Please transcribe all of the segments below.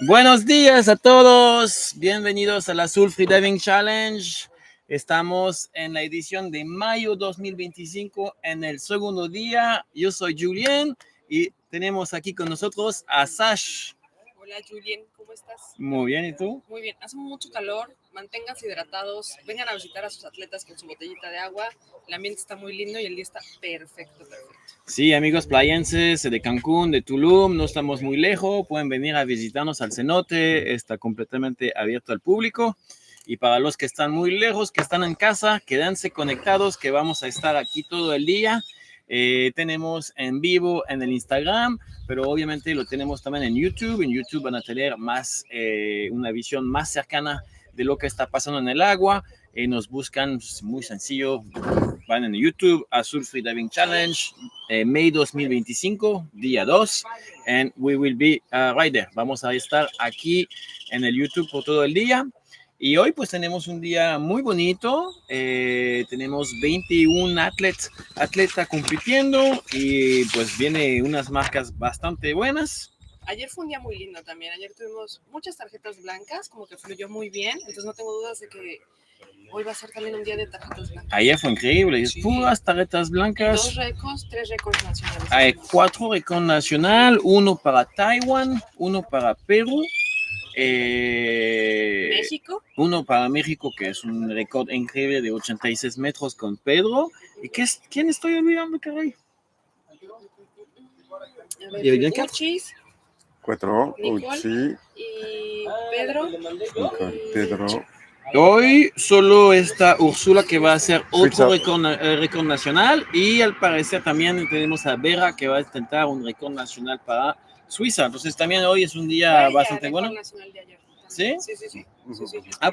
Buenos días a todos, bienvenidos al Azul Freediving Challenge. Estamos en la edición de mayo 2025 en el segundo día. Yo soy Julien y tenemos aquí con nosotros a Sash. Hola Julien, ¿cómo estás? Muy bien, ¿y tú? Muy bien, hace mucho calor, manténganse hidratados, vengan a visitar a sus atletas con su botellita de agua, el ambiente está muy lindo y el día está perfecto. Sí, amigos playenses de Cancún, de Tulum, no estamos muy lejos, pueden venir a visitarnos al cenote, está completamente abierto al público. Y para los que están muy lejos, que están en casa, quédense conectados, que vamos a estar aquí todo el día. Tenemos en vivo en el Instagram, pero obviamente lo tenemos también en YouTube. En YouTube van a tener una visión más cercana de lo que está pasando en el agua. Nos buscan, muy sencillo, van en YouTube, Azul Freediving Challenge, May 2025, día 2, and we will be right there. Vamos a estar aquí en el YouTube por todo el día. Y hoy pues tenemos un día muy bonito, tenemos 21 atletas compitiendo y pues viene unas marcas bastante buenas. Ayer fue un día muy lindo también, ayer tuvimos muchas tarjetas blancas, como que fluyó muy bien, entonces no tengo dudas de que hoy va a ser también un día de tarjetas blancas. Ayer fue increíble, sí. Puras tarjetas blancas. 2 récords, 3 récords nacionales. Hay 4 récords nacionales, uno para Taiwán, uno para Perú. México. Uno para México, que es un récord increíble de 86 metros con Pedro. ¿Y quién estoy olvidando, caray? Uchis. 4, Uchi. Y Pedro. Pedro. Hoy solo está Úrsula, que va a hacer otro récord nacional, y al parecer también tenemos a Vera, que va a intentar un récord nacional para Suiza. Entonces también hoy es un día bastante bueno. Nacional de ayer. ¿Sí? Sí.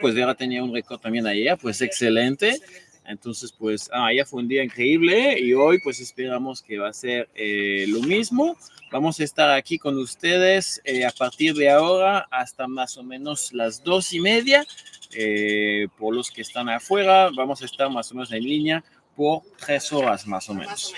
Pues Vera tenía un récord también ayer, pues excelente. Entonces, pues ayer fue un día increíble y hoy pues esperamos que va a ser lo mismo. Vamos a estar aquí con ustedes a partir de ahora hasta más o menos las 2:30. Por los que están afuera, vamos a estar más o menos en línea por 3 horas más o menos.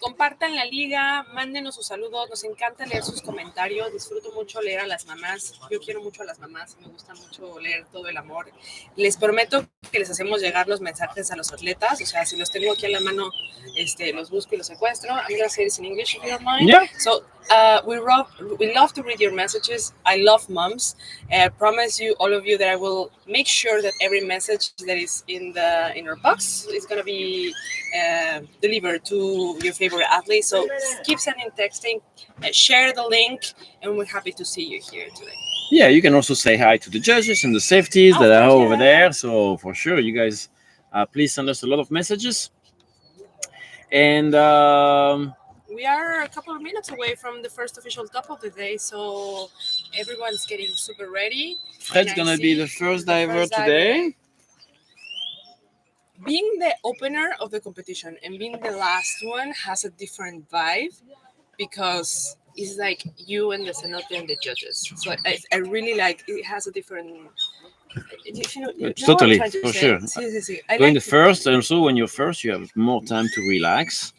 Compartan la liga, mándenos sus saludos, nos encanta leer sus comentarios, disfruto mucho leer a las mamás, yo quiero mucho a las mamás, me gusta mucho leer todo el amor. Les prometo que les hacemos llegar los mensajes a los atletas, o sea, si los tengo aquí a la mano, los busco y los secuestro. I'm going to say this in English if you don't mind. Yeah. So, we love to read your messages. I love moms. I promise you, all of you, that I will make sure that every message that is in our box is going to be delivered to your favorite athlete. So keep sending texting, share the link, and we're happy to see you here today. Yeah, you can also say hi to the judges and the safeties that are over there. So for sure, you guys, please send us a lot of messages. And we are a couple of minutes away from the first official top of the day, so everyone's getting super ready. Fred's gonna be the first diver today. Being the opener of the competition and being the last one has a different vibe because it's like you and the cenote and the judges. So I really like it. Has a different. Totally, for sure. Doing the first, and also when you're first, you have more time to relax,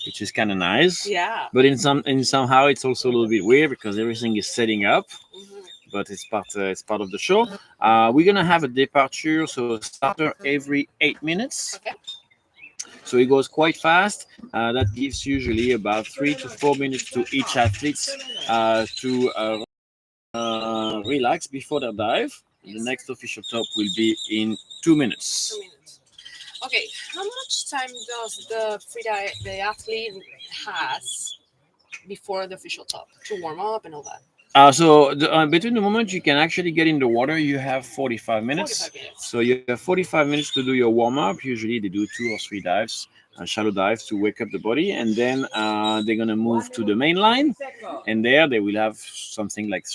which is kind of nice. Yeah. But somehow it's also a little bit weird because everything is setting up. Mm-hmm. But it's part of the show. We're gonna have a departure, so a starter every 8 minutes. Okay. So it goes quite fast. That gives usually about 3 to 4 minutes to each athlete to relax before their dive. Yes. The next official top will be in 2 minutes. 2 minutes. Okay, how much time does the athlete has before the official top to warm up and all that? Between the moment you can actually get in the water, you have 45 minutes. 45 minutes. So you have 45 minutes to do your warm up. Usually they do 2 or 3 dives, shallow dives to wake up the body, and then they're gonna move to the main line, and there they will have something like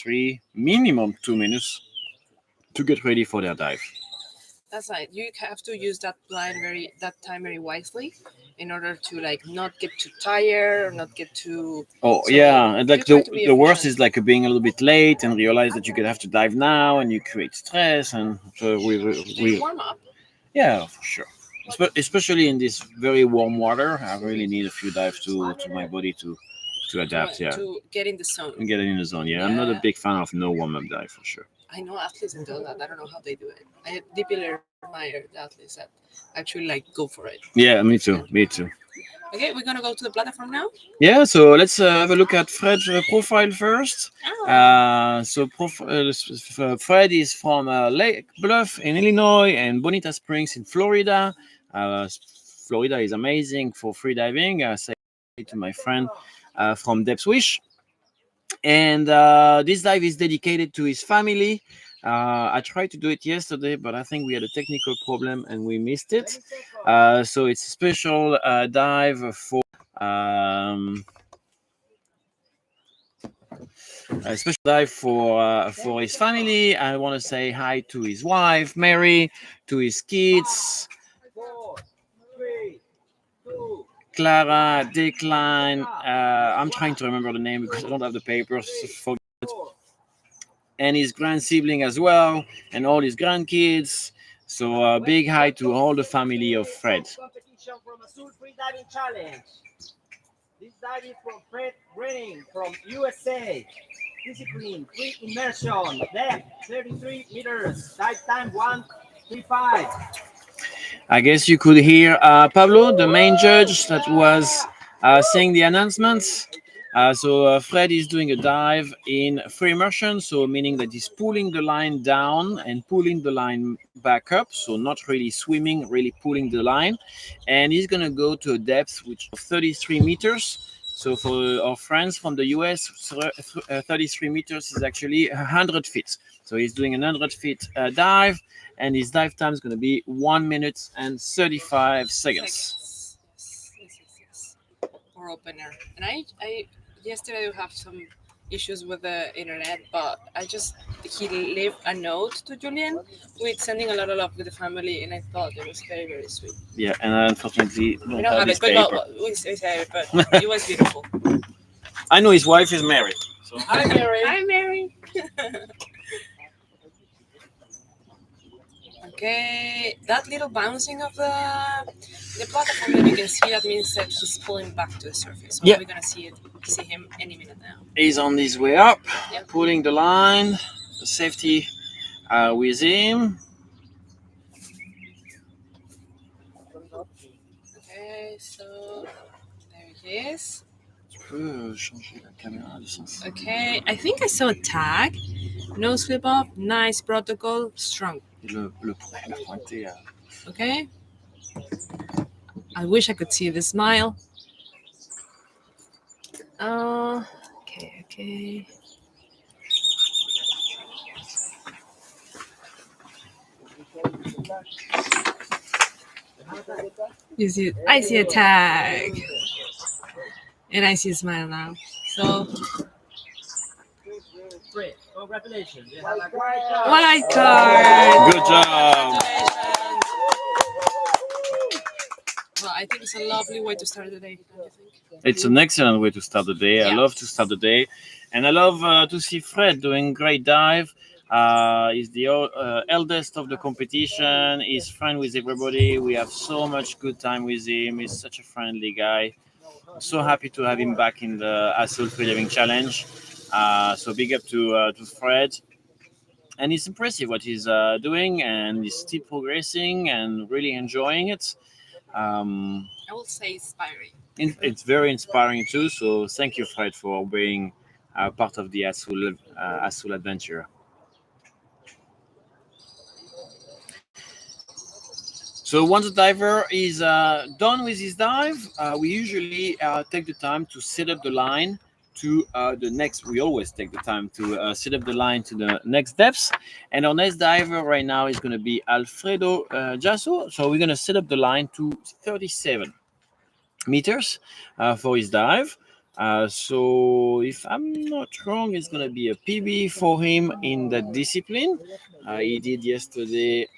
minimum 2 minutes to get ready for their dive. That's right. You have to use that time very wisely in order to not get too tired or not get too. And the worst is being a little bit late and realize that you could have to dive now and you create stress, and so we warm up. Yeah, for sure. Especially in this very warm water, I really need a few dives to my body to to adapt, yeah, to get in the zone. and get it in the zone. Yeah, I'm not a Yeah. big fan of no warm-up dive for sure. I know athletes that do that. I don't know how they do it. I deeply admire the athletes that actually like go for it. Yeah, me too. Me too. Okay, we're gonna go to the platform now. Yeah, so let's have a look at Fred's profile first. Fred is from Lake Bluff in Illinois and Bonita Springs in Florida. Florida is amazing for freediving. I say to my friend from Depth Wish. And this dive is dedicated to his family. I tried to do it yesterday, but I think we had a technical problem and we missed it. So it's a special dive for a special dive for his family. I want to say hi to his wife Mary, to his kids Clara, Decline. I'm trying to remember the name because I don't have the papers. And his grand sibling as well, and all his grandkids. So a big hi to all the family of Fred. Competition from Azul Freediving Challenge. This dive is from Fred Renning from USA. Discipline, free immersion, depth 33 meters, dive time 1:35. I guess you could hear Pablo, the main judge that was saying the announcements. So Fred is doing a dive in free immersion, so meaning that he's pulling the line down and pulling the line back up, so not really swimming, really pulling the line. And he's going to go to a depth which of 33 meters. So for our friends from the US, 33 meters is actually 100 feet. So he's doing a 100 feet dive, and his dive time is going to be 1 minute and 35 seconds. Yes. Or opener. And I yesterday I have some issues with the internet, but he left a note to Julian with sending a lot of love with the family, and I thought it was very, very sweet. Yeah, and I unfortunately We don't don't have have his it, but paper. we say it, but it was beautiful. I know his wife is married. So. Hi, Mary. Hi, Mary. Okay, that little bouncing of the platform that you can see, that means that he's pulling back to the surface. So Yeah. we're gonna see him any minute now. He's on his way up, Yeah. pulling the line, the safety with him. Okay, so there he is. Tu peux changer la caméra de sens. Okay, I think I saw a tag. No slip off, nice protocol, strong. Le pointer à... Okay. I wish I could see the smile. Okay. You see, I see a tag, and I see a smile now. So, Great. Congratulations. You have a great job. white card. Good job. Congratulations. Well, I think it's a lovely way to start the day. Don't you think? It's an excellent way to start the day. I Yeah. love to start the day. And I love to see Fred doing great dive. He's the eldest of the competition. He's friend with everybody. We have so much good time with him. He's such a friendly guy. I'm so happy to have him back in the Azul Freediving Challenge. So big up to Fred. And it's impressive what he's doing, and he's still progressing and really enjoying it. I will say inspiring. It's very inspiring too. So thank you, Fred, for being part of the Azul adventure. So once the diver is done with his dive, we usually take the time to set up the line to the next. We always take the time to set up the line to the next depths. And our next diver right now is going to be Alfredo Jasso. So we're going to set up the line to 37 meters for his dive. So if I'm not wrong, it's going to be a PB for him in that discipline. He did yesterday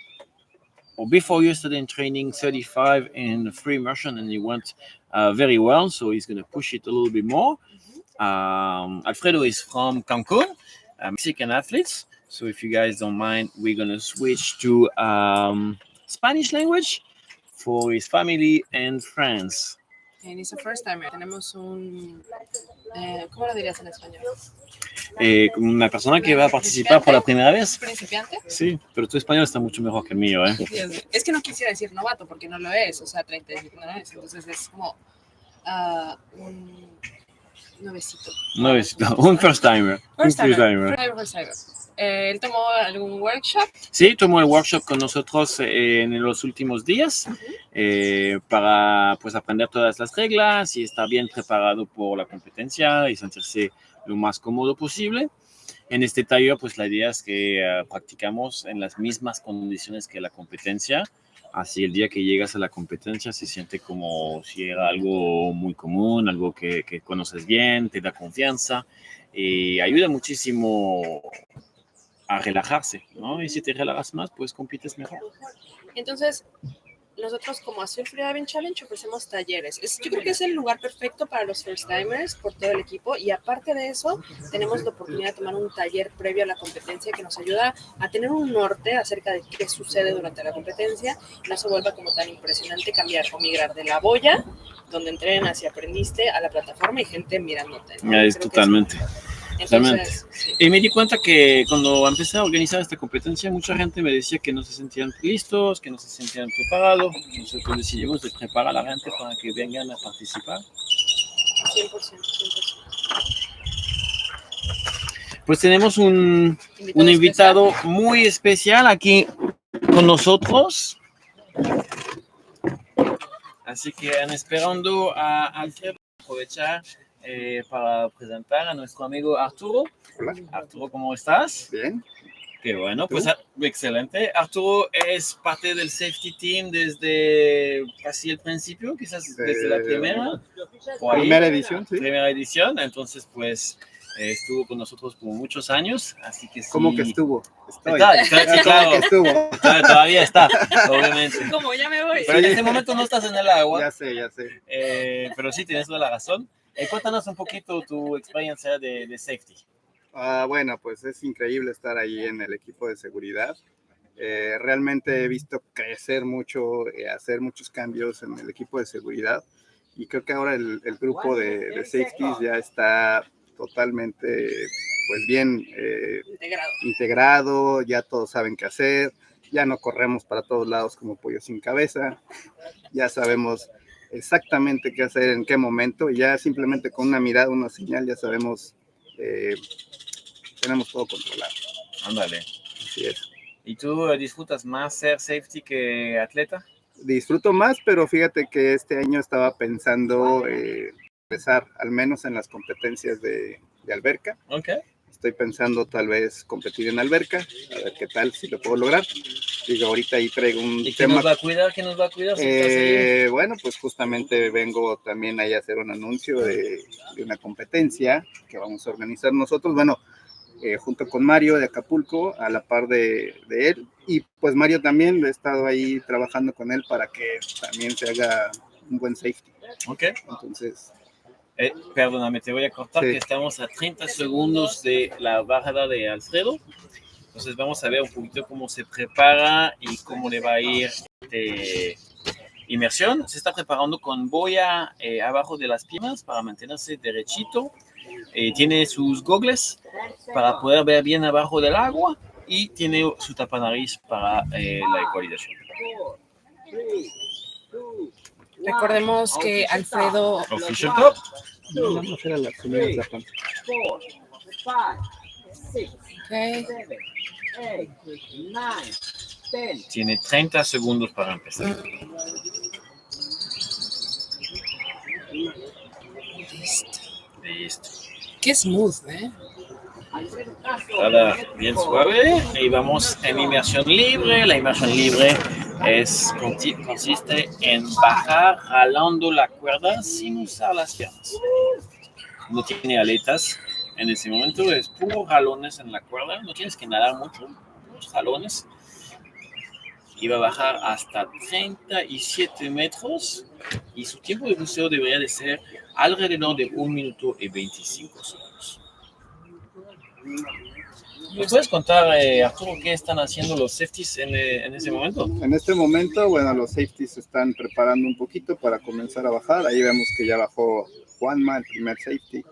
or before yesterday in training 35 in free immersion, and he went very well. So he's going to push it a little bit more. Alfredo is from Cancun, Mexican athletes. So if you guys don't mind, we're going to switch to Spanish language for his family and friends. And it's a first timer. Tenemos un... ¿cómo lo dirías en español? Una persona que va a participar por la primera vez. ¿Principiante? Sí, pero tu español está mucho mejor que el mío, ¿eh? Es que no quisiera decir novato porque no lo es, o sea, 35 no lo es, entonces es como un nuevecito. Nuevecito, un first timer. First timer. ¿Él tomó algún workshop? Sí, tomó el workshop con nosotros en los últimos días para pues aprender todas las reglas y estar bien preparado por la competencia y sentirse lo más cómodo posible. En este taller, pues la idea es que practicamos en las mismas condiciones que la competencia. Así el día que llegas a la competencia se siente como si era algo muy común, algo que conoces bien, te da confianza y ayuda muchísimo a relajarse, ¿no? Y si te relajas más, pues compites mejor. Entonces, nosotros como Azul Freediving Challenge ofrecemos talleres. Yo creo que es el lugar perfecto para los first timers por todo el equipo y aparte de eso, tenemos la oportunidad de tomar un taller previo a la competencia que nos ayuda a tener un norte acerca de qué sucede durante la competencia y no se vuelva como tan impresionante cambiar o migrar de la boya, donde entrenas y aprendiste, a la plataforma y gente mirándote, ¿no? Es totalmente. Entonces, sí. Y me di cuenta que cuando empecé a organizar esta competencia, mucha gente me decía que no se sentían listos, que no se sentían preparados. Entonces decidimos de preparar a la gente para que vengan a participar. 100%. Pues tenemos un invitado muy especial aquí con nosotros. Así que esperando a Alfredo, aprovechar para presentar a nuestro amigo Arturo. Hola. Arturo, ¿cómo estás? Bien. Qué bueno, pues excelente. Arturo es parte del safety team desde casi el principio, quizás desde la primera. Primera edición, sí. Primera edición, entonces pues estuvo con nosotros por muchos años, así que sí. ¿Cómo que estuvo? Sí, claro. Que estuvo. Todavía está, obviamente. Como ya me voy. Pero en este momento no estás en el agua. Ya sé. Pero sí, tienes toda la razón. Cuéntanos un poquito tu experiencia de safety. Bueno, pues es increíble estar ahí en el equipo de seguridad. Realmente he visto crecer mucho, hacer muchos cambios en el equipo de seguridad y creo que ahora el grupo de safeties ya está totalmente pues bien integrado, ya todos saben qué hacer, ya no corremos para todos lados como pollo sin cabeza, ya sabemos exactamente qué hacer en qué momento y ya simplemente con una mirada, una señal ya sabemos, tenemos todo controlado. Ándale. Así es. ¿Y tú disfrutas más ser safety que atleta? Disfruto más, pero fíjate que este año estaba pensando empezar al menos en las competencias de alberca. Okay. Estoy pensando tal vez competir en alberca, a ver qué tal, si lo puedo lograr. Digo, ahorita ahí traigo un ¿Y tema. ¿Quién nos va a cuidar? Bueno, pues justamente vengo también ahí a hacer un anuncio de una competencia que vamos a organizar nosotros. Bueno, junto con Mario de Acapulco, a la par de él. Y pues Mario también, he estado ahí trabajando con él para que también se haga un buen safety. Ok. Entonces... perdóname, te voy a cortar, sí. Que estamos a 30 segundos de la bajada de Alfredo. Entonces vamos a ver un poquito cómo se prepara y cómo le va a ir Immersion. Se está preparando con boya abajo de las piernas para mantenerse derechito. Tiene sus gogles para poder ver bien abajo del agua y tiene su tapanariz para la ecualización. Recordemos que Alfredo... Official top. Vamos a hacer a la primera etapa. Okay. Tiene 30 segundos para empezar. Listo. Qué smooth, ¿eh? Nada, bien suave. Y vamos en inmersión libre. La inmersión libre consiste en bajar jalando la cuerda sin usar las piernas. No tiene aletas. En ese momento es puro jalones en la cuerda. No tienes que nadar mucho. Los jalones. Y va a bajar hasta 37 metros. Y su tiempo de buceo debería de ser alrededor de 1 minuto y 25 segundos. ¿Nos puedes contar, Arturo, qué están haciendo los safeties en ese momento? En este momento, bueno, los safeties se están preparando un poquito para comenzar a bajar. Ahí vemos que ya bajó Juanma, el primer safety.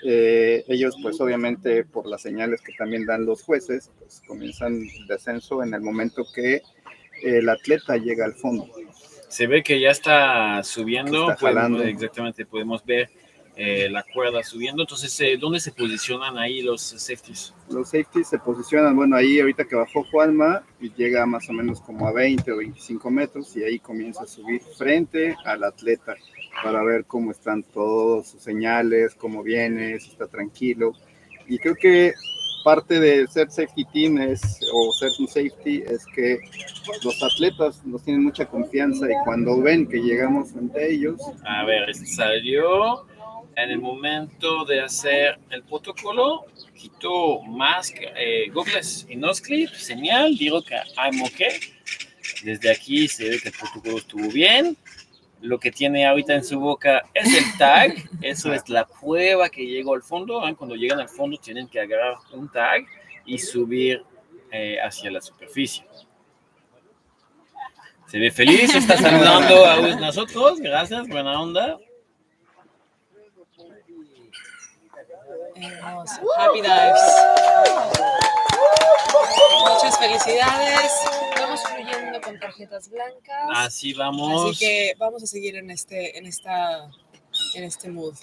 Ellos, pues obviamente, por las señales que también dan los jueces, pues comienzan el descenso en el momento que el atleta llega al fondo. Se ve que ya está subiendo, Está jalando. Exactamente, podemos ver la cuerda subiendo. Entonces, ¿dónde se posicionan ahí los safeties? Los safeties se posicionan, bueno, ahí ahorita que bajó Juanma, y llega más o menos como a 20 o 25 metros, y ahí comienza a subir frente al atleta para ver cómo están todos sus señales, cómo viene, si está tranquilo. Y creo que parte de ser safety team o ser un safety es que los atletas nos tienen mucha confianza y cuando ven que llegamos ante ellos... A ver, salió en el momento de hacer el protocolo, quitó máscara, goggles y nose clip, señal, digo que I'm okay. Desde aquí se ve que el protocolo estuvo bien. Lo que tiene ahorita en su boca es el tag, eso es la prueba que llegó al fondo. Cuando llegan al fondo tienen que agarrar un tag y subir hacia la superficie. Se ve feliz, está saludando a nosotros, gracias, buena onda. Hermoso. Happy dives. Muchas felicidades. Vamos fluyendo con tarjetas blancas. Así vamos. Así que vamos a seguir en este mood.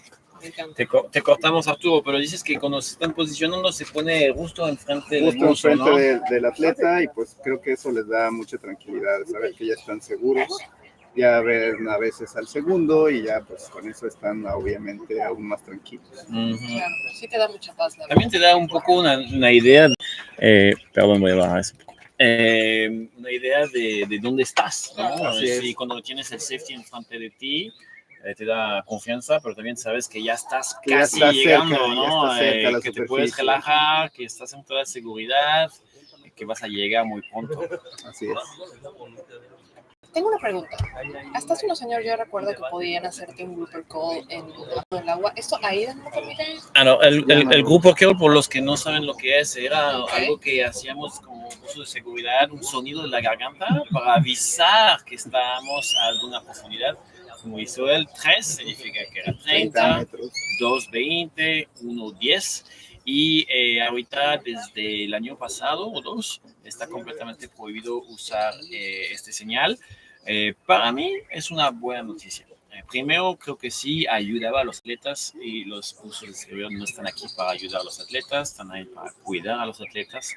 Me encanta. Te cortamos, Arturo, pero dices que cuando se están posicionando se pone justo enfrente del Justo buzo, enfrente ¿no? del atleta, y pues creo que eso les da mucha tranquilidad, saber que ya están seguros. Ya ven a veces al segundo y ya pues con eso están obviamente aún más tranquilos. Claro, sí te da mucha paz, la verdad. También te da un poco una idea, perdón, voy a bajar eso. Una idea de dónde estás, ¿no? Así es. Sí, cuando tienes el safety enfrente de ti, te da confianza, pero también sabes que ya estás Que ya casi estás llegando, cerca, ¿no? ya estás cerca a la Que te puedes superficie. relajar, que estás en toda seguridad, que vas a llegar muy pronto. Así es. Tengo una pregunta. Hasta hace unos años yo recuerdo que podían hacerte un grouper call en el agua. ¿Esto ahí no permite? No, el grupo Kill, por los que no saben lo que es, era Ok. algo que hacíamos como uso de seguridad, un sonido de la garganta para avisar que estábamos a alguna profundidad. Como hizo el 3, significa que era 30 metros. 2, 20, 1, 10. Y ahorita, desde el año pasado o 2, está completamente prohibido usar este señal. Para mí es una buena noticia. Primero, creo que sí ayudaba a los atletas y los usos de seguridad no están aquí para ayudar a los atletas, están ahí para cuidar a los atletas.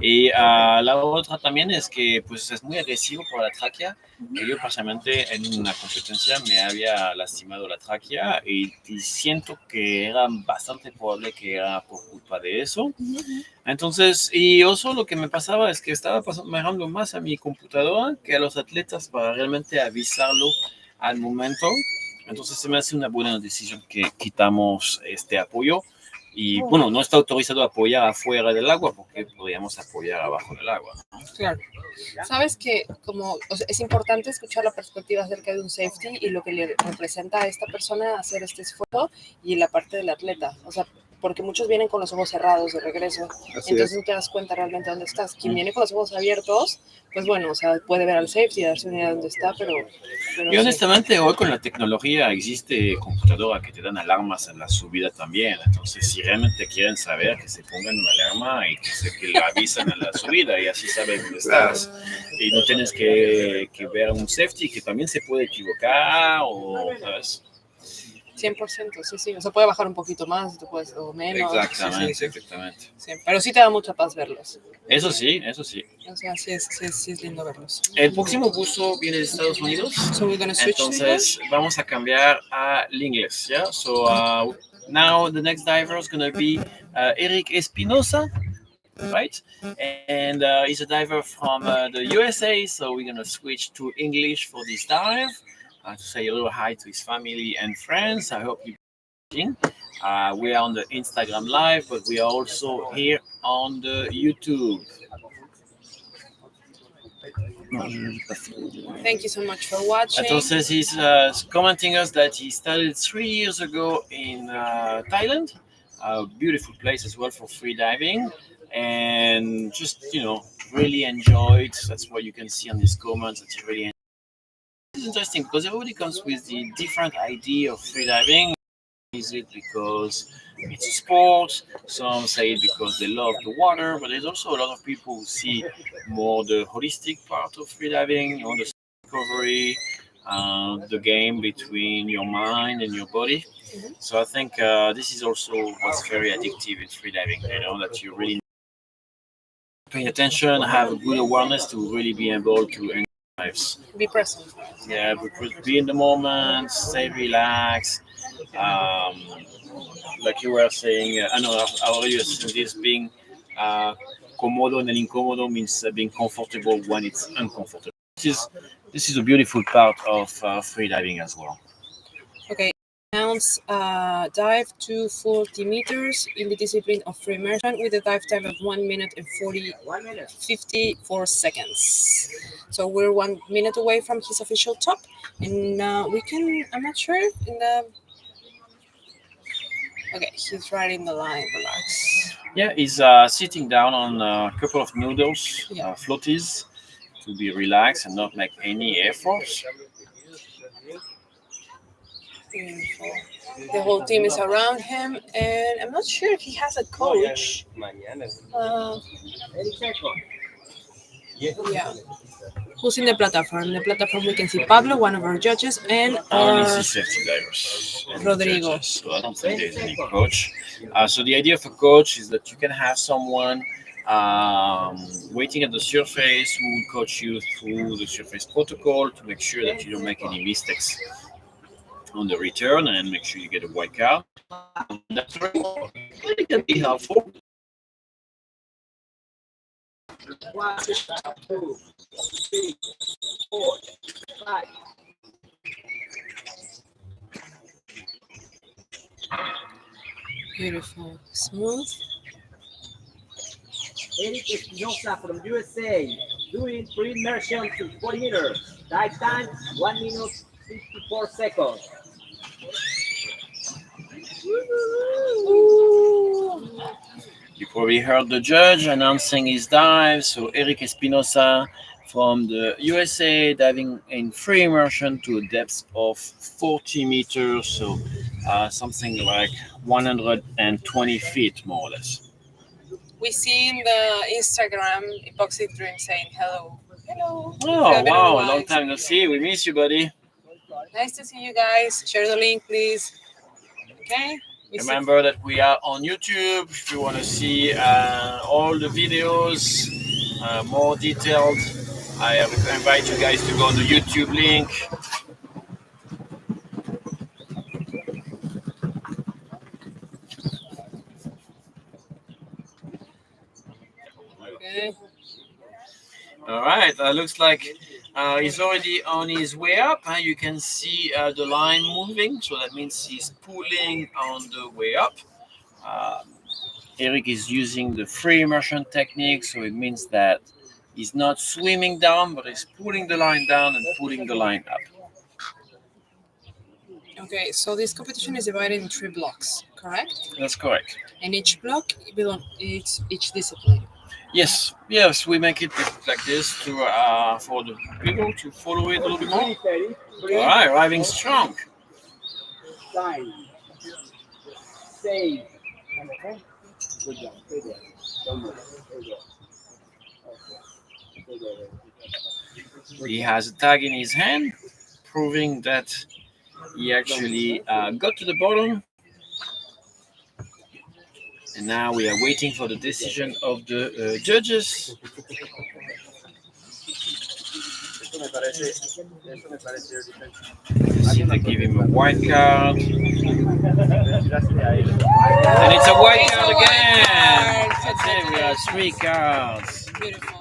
Y la otra también es que pues, es muy agresivo por la tráquea. Yo personalmente en una competencia me había lastimado la tráquea y siento que era bastante probable que era por culpa de eso. Entonces, y eso lo que me pasaba es que estaba manejando más a mi computadora que a los atletas para realmente avisarlo al momento. Entonces se me hace una buena decisión que quitamos este apoyo. Y bueno, no está autorizado a apoyar afuera del agua porque podríamos apoyar abajo del agua, ¿no? Claro. Sabes que es importante escuchar la perspectiva acerca de un safety y lo que le representa a esta persona hacer este esfuerzo y la parte del atleta. O sea, porque muchos vienen con los ojos cerrados de regreso. Así Entonces es. no te das cuenta realmente dónde estás. Quien viene con los ojos abiertos, pues bueno, o sea, puede ver al safety y darse una idea de dónde está, pero y honestamente hoy con la tecnología existe computadora que te dan alarmas en la subida también. Entonces si realmente quieren saber, que se pongan una alarma y que lo avisen en la subida y así saben dónde estás. Y no tienes que ver un safety que también se puede equivocar o, ¿sabes? 100%, sí, sí. O sea, puede bajar un poquito más o menos. Exactamente, Sí. exactamente. Sí, pero sí te da mucha paz verlos. Eso sí, eso sí. O sea, sí es lindo verlos. El próximo buzo viene de Estados Unidos. So we're gonna switch Entonces vamos a cambiar al inglés, ¿ya? So now the next diver is going to be Eric Espinosa, right? And he's a diver from the USA, so we're going to switch to English for this dive. To say a little hi to his family and friends. I hope you're watching. We are on the Instagram Live, but we are also here on the YouTube. Thank you so much for watching. Entonces, he's commenting us that he started 3 years ago in Thailand, a beautiful place as well for free diving. and just really enjoy it. That's what you can see on these comments that you really enjoy. It's interesting because everybody comes with the different idea of freediving. Is it because it's a sport? Some say it because they love the water, but there's also a lot of people who see more the holistic part of freediving, the recovery, the game between your mind and your body. So I think this is also what's very addictive in freediving. That you really pay attention, have a good awareness to really be able to enjoy lives. Be present. Yeah, be in the moment, stay relaxed. Um, like you were saying, I know I already said this being comodo and incómodo means being comfortable when it's uncomfortable. This is a beautiful part of freediving as well. Okay. Announce dive to 40 meters in the discipline of free immersion with a dive time of 1 minute and 54 seconds. So we're 1 minute away from his official top, and we can. I'm not sure in the. Okay, he's right in the line. Relax. Yeah, he's sitting down on a couple of noodles, floaties, to be relaxed and not make any efforts. Beautiful. The whole team is around him, and I'm not sure if he has a coach. Yeah. Who's in the platform? In the platform, we can see Pablo, one of our judges, and I only our see safety divers and Rodrigo. judges, so I don't think there's any coach. So the idea of a coach is that you can have someone waiting at the surface who will coach you through the surface protocol to make sure that you don't make any mistakes on the return and make sure you get a white card. That's very important. It can be helpful. One, two, three, four, five. Beautiful. Smooth. Eric Espinosa from USA, doing free immersion to 40 meters. Dive time 1 minute 54 seconds. You probably heard the judge announcing his dive. So Eric Espinosa from the USA diving in free immersion to a depth of 40 meters, so something like 120 feet more or less. We see in the Instagram Epoxy Dream saying hello. Hello. Oh wow, long time no see. We miss you, buddy. Nice to see you guys. Share the link, please. Okay. Remember that we are on YouTube. If you want to see all the videos, more detailed, I invite you guys to go on the YouTube link. Okay. All right, looks like he's already on his way up. You can see the line moving, so that means he's pulling on the way up. Eric is using the free immersion technique, so it means that he's not swimming down, but he's pulling the line down and pulling the line up. Okay, so this competition is divided in 3 blocks, correct? That's correct. And each block belongs each discipline. Yes, we make it like this to for the people to follow it a little bit more. All right, arriving strong. Sign. Save. Good job. Stay there. Don't move. Stay there. Stay there. He has a tag in his hand, proving that he actually got to the bottom. And now we are waiting for the decision of the judges. See if they give him a white card. And it's a white card again. That's it, we have 3 cards. Beautiful.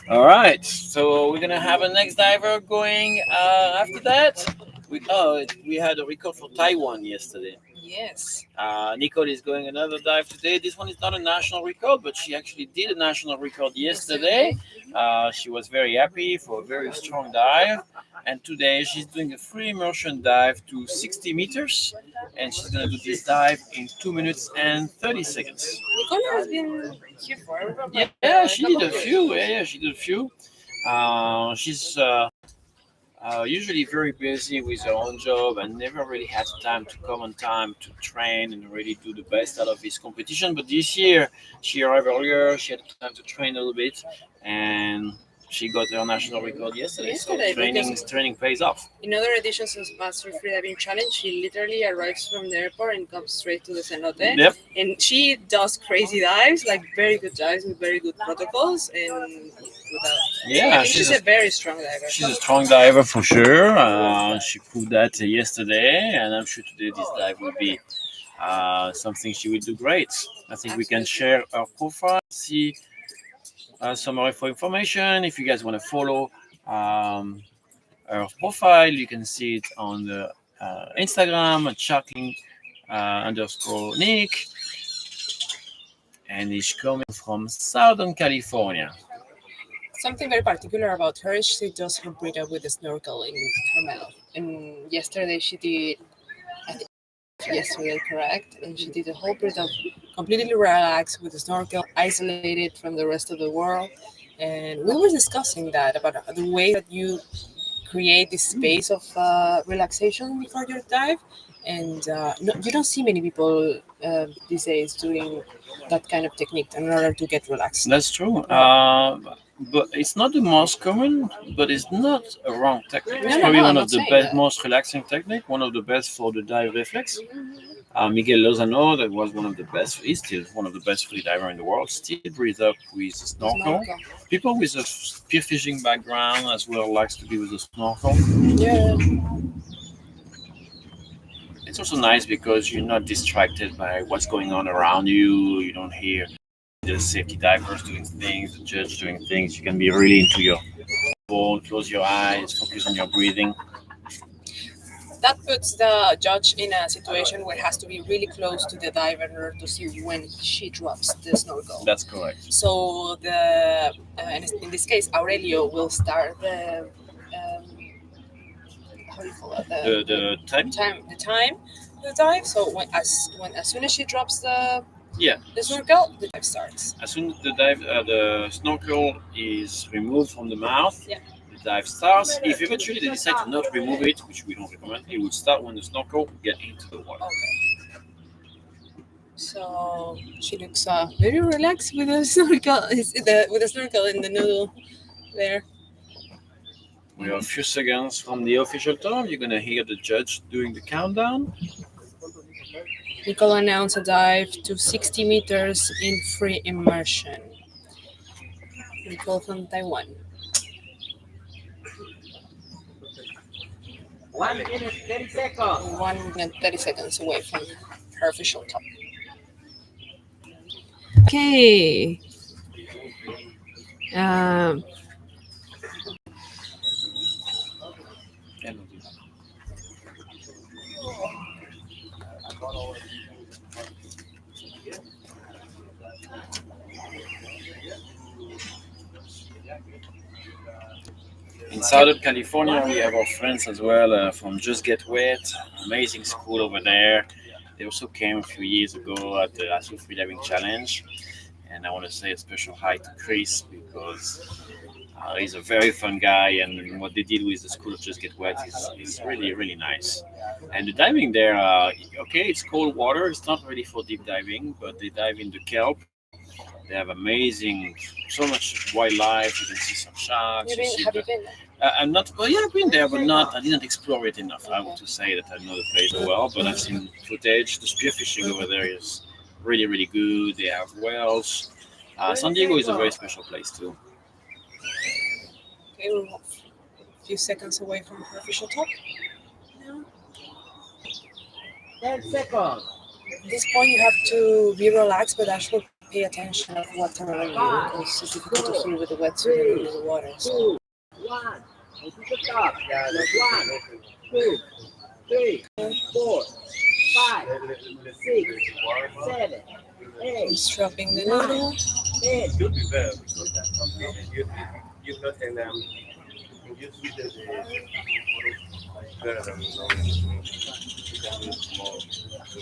All right, so we're gonna have a next diver going after that. We had a record for Taiwan yesterday. Yes. Nicole is going another dive today. This one is not a national record, but she actually did a national record yesterday. She was very happy for a very strong dive. And today she's doing a free immersion dive to 60 meters. And she's going to do this dive in 2 minutes and 30 seconds. Nicole has been here forever. Yeah, she did a few. Yeah, she did a few. She's usually very busy with her own job and never really had time to come on time to train and really do the best out of this competition. But this year, she arrived earlier, she had time to train a little bit, and she got her national record yesterday. So training pays off. In other editions of Azul Freediving Challenge, she literally arrives from the airport and comes straight to the cenote. Yep. And she does crazy dives, like very good dives with very good protocols. And yeah, she's a very strong diver. She's a strong diver for sure. She proved that yesterday, and I'm sure today this dive will be something she will do great. I think we can share her profile, see some more information. If you guys want to follow her profile, you can see it on the Instagram at _Nick. And it's coming from Southern California. Something very particular about her is she does her breathe up with a snorkel in her mouth. And yesterday she did, I think yesterday, correct? And she did a whole breath up completely relaxed with a snorkel, isolated from the rest of the world. And we were discussing that about the way that you create this space of relaxation before your dive. And you don't see many people these days doing that kind of technique in order to get relaxed. That's true. But it's not the most common, but it's not a wrong technique. It's probably one of the best, most relaxing technique, one of the best for the dive reflex. Miguel Lozano, that was one of the best, he's still one of the best free diver in the world, still breathe up with a snorkel. People with a spearfishing background as well likes to be with a snorkel. Yeah. It's also nice because you're not distracted by what's going on around you. You don't hear the safety divers doing things, the judge doing things. You can be really into your bowl, close your eyes, focus on your breathing. That puts the judge in a situation where it has to be really close to the diver in order to see when she drops the snorkel. That's correct. So in this case, Aurelio will start the how do you call it? The time? The dive. So as soon as she drops the snorkel, the dive starts. As soon as the snorkel is removed from the mouth, yeah, the dive starts. If eventually they decide to not remove it, which we don't recommend, it would start when the snorkel gets into the water. Okay. So she looks very relaxed with the snorkel, with the snorkel in the noodle there. We are a few seconds from the official time. You're going to hear the judge doing the countdown. Nicole announced a dive to 60 meters in free immersion. Nicole from Taiwan. 1 minute 30 seconds. 1 minute 30 seconds away from her official top. Okay. In Southern California, we have our friends as well from Just Get Wet, amazing school over there. They also came a few years ago at the Azul Freediving Challenge. And I want to say a special hi to Chris because he's a very fun guy, and what they did with the school of Just Get Wet is really, really nice. And the diving there, okay, it's cold water. It's not ready for deep diving, but they dive in the kelp. They have so much wildlife. You can see some sharks. Have you been there? I'm not. Well, yeah, I've been there, but not. I didn't explore it enough. I want to say that I know the place well, but I've seen footage. The spearfishing over there is really, really good. They have whales. San Diego is a very special place too. Okay, we're a few seconds away from her official top. 10 seconds. At this point, you have to be relaxed, but actually pay attention of what's around you because it's difficult to see with the wetsuit and with the water. So. 1. And to the top. 1, 2, 3, 4, 5, 6, 7, 8, He's dropping the noodle. 10. Should be better because you not and you see the better than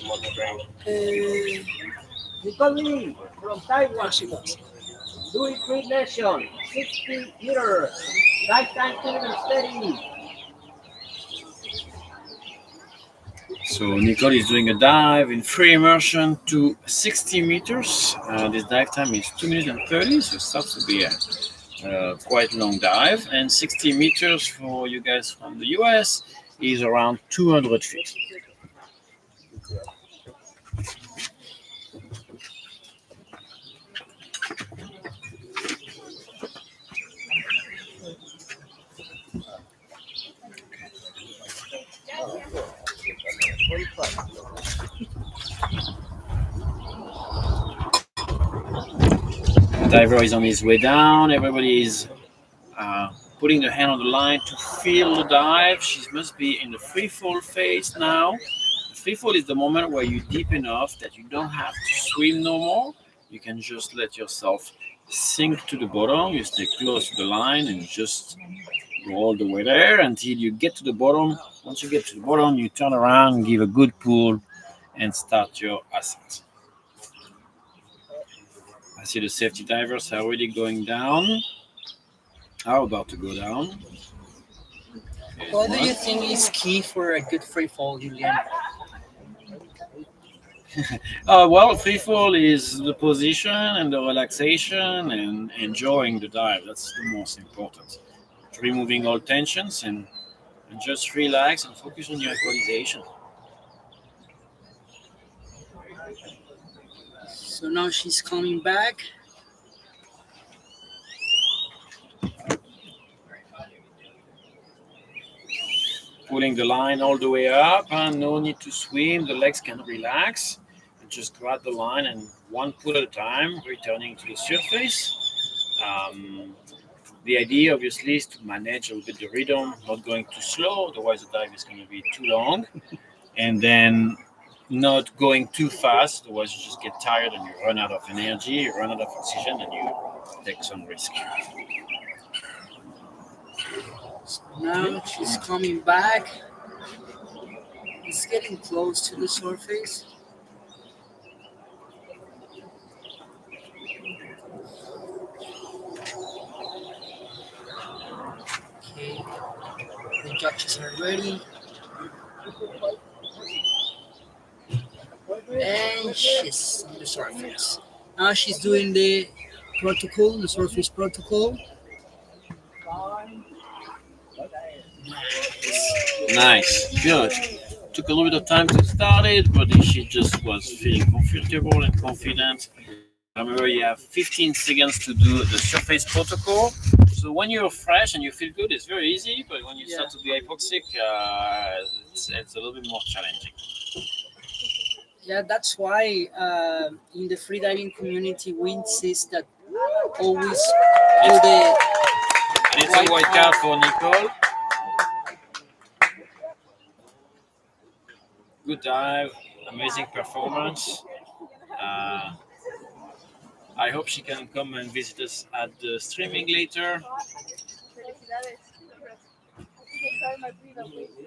more brain. Nicole Lee from Taiwan. There she goes. Doing free immersion, 60 meters. Lifetime minimum steady. So Nicole is doing a dive in free immersion to 60 meters. This dive time is 2 minutes and 30, so it starts to be a quite long dive. And 60 meters for you guys from the US is around 200 feet. The diver is on his way down. Everybody is putting a hand on the line to feel the dive. She must be in the free fall phase now. The free fall is the moment where you're deep enough that you don't have to swim no more. You can just let yourself sink to the bottom. You stay close to the line and just go all the way there until you get to the bottom. Once you get to the bottom, you turn around, give a good pull, and start your ascent. I see the safety divers are already going down. Are about to go down. What do you think is key for a good free fall, Julian? Well, free fall is the position and the relaxation and enjoying the dive. That's the most important. Removing all tensions and just relax and focus on your equalization. So now she's coming back. Pulling the line all the way up, and no need to swim. The legs can relax. And just grab the line and one pull at a time, returning to the surface. The idea, obviously, is to manage a little bit the rhythm, not going too slow, otherwise the dive is going to be too long. And then not going too fast, otherwise you just get tired and you run out of energy, you run out of oxygen, and you take some risk. So now she's coming back. It's getting close to the surface. Okay, the judges are ready. And she's on the surface. Now she's doing the protocol, the surface protocol. Nice, good. Took a little bit of time to start it, but she just was feeling comfortable and confident. Remember, you have 15 seconds to do the surface protocol. So when you're fresh and you feel good, it's very easy. But when you start to be hypoxic, it's a little bit more challenging. Yeah, that's why in the freediving community we insist that always do the And it's a white card for Nicole. Good dive, amazing performance. I hope she can come and visit us at the streaming later.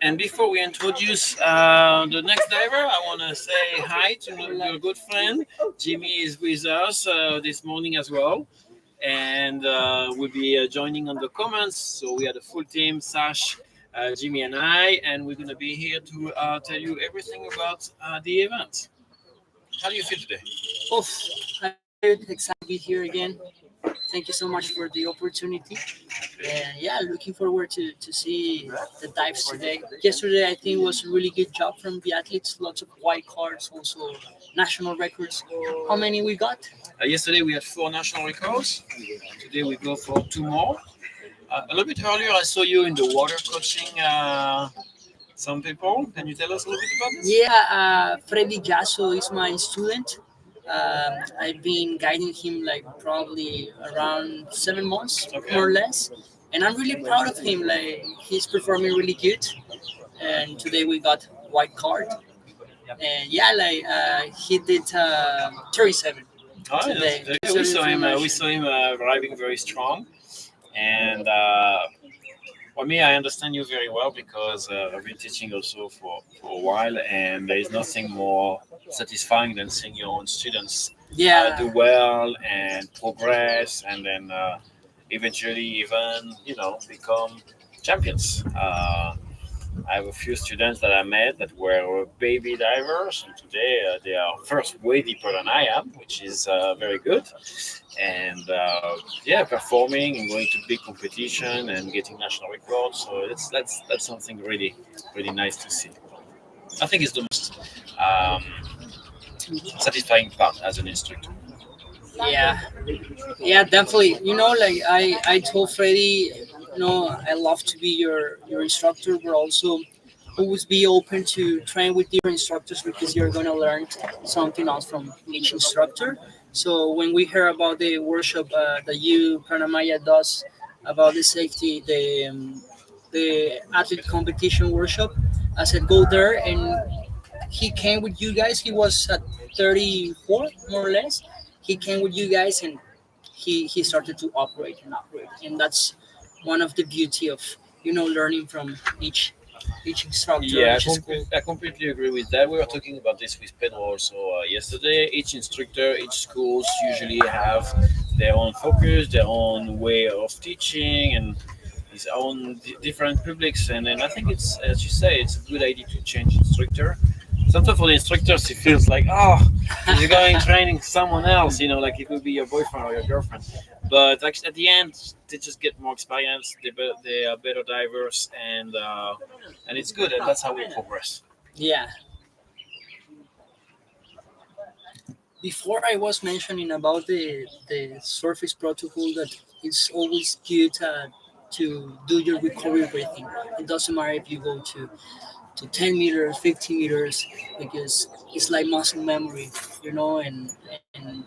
And before we introduce the next diver, I want to say hi to your good friend. Jimmy is with us this morning as well. And we'll be joining on the comments. So we are the full team, Sash, Jimmy and I, and we're going to be here to tell you everything about the event. How do you feel today? Oof, I'm very excited to be here again. Thank you so much for the opportunity. And yeah, looking forward to see the dives today. Yesterday, I think was a really good job from the athletes. Lots of white cards, also national records. How many we got? Yesterday we had 4 national records. Today we go for 2 more. A little bit earlier, I saw you in the water coaching some people. Can you tell us a little bit about this? Yeah, Freddy Jasso is my student. I've been guiding him like probably around 7 months, Okay. more or less, and I'm really proud of him. Like he's performing really good, and today we got white card, and yeah, like he did 37 Oh, today. yeah, we saw him. We saw him arriving very strong, and for me, I understand you very well because I've been teaching also for a while, and there is nothing more satisfying than seeing your own students Yeah, do well and progress, and then eventually even become champions. I have a few students that I met that were baby divers, and today they are first way deeper than I am, which is very good. And yeah, performing and going to big competition and getting national records. So that's something really really nice to see. I think it's the most satisfying part as an instructor. yeah, yeah, definitely. Like I told Freddie, I love to be your instructor, but also always be open to train with different instructors because you're gonna learn something else from each instructor. So when we hear about the workshop that you Pranamaya does about the safety, the athlete competition workshop, I said go there, and he came with you guys. He was at 34 more or less. He came with you guys, and he started to operate, and that's one of the beauty of learning from each instructor. Yeah, Which is cool. I completely agree with that. We were talking about this with Pedro also yesterday. Each instructor, each schools usually have their own focus, their own way of teaching, and his own different publics. And then I think it's, as you say, it's a good idea to change instructor. Sometimes for the instructors, it feels like, oh, you're going training someone else, like it could be your boyfriend or your girlfriend. But actually, at the end, they just get more experience. They are better divers, and it's good. And that's how we progress. Yeah. Before I was mentioning about the surface protocol that it's always good to do your recovery breathing. It doesn't matter if you go to 10 meters, 15 meters, because it's like muscle memory, and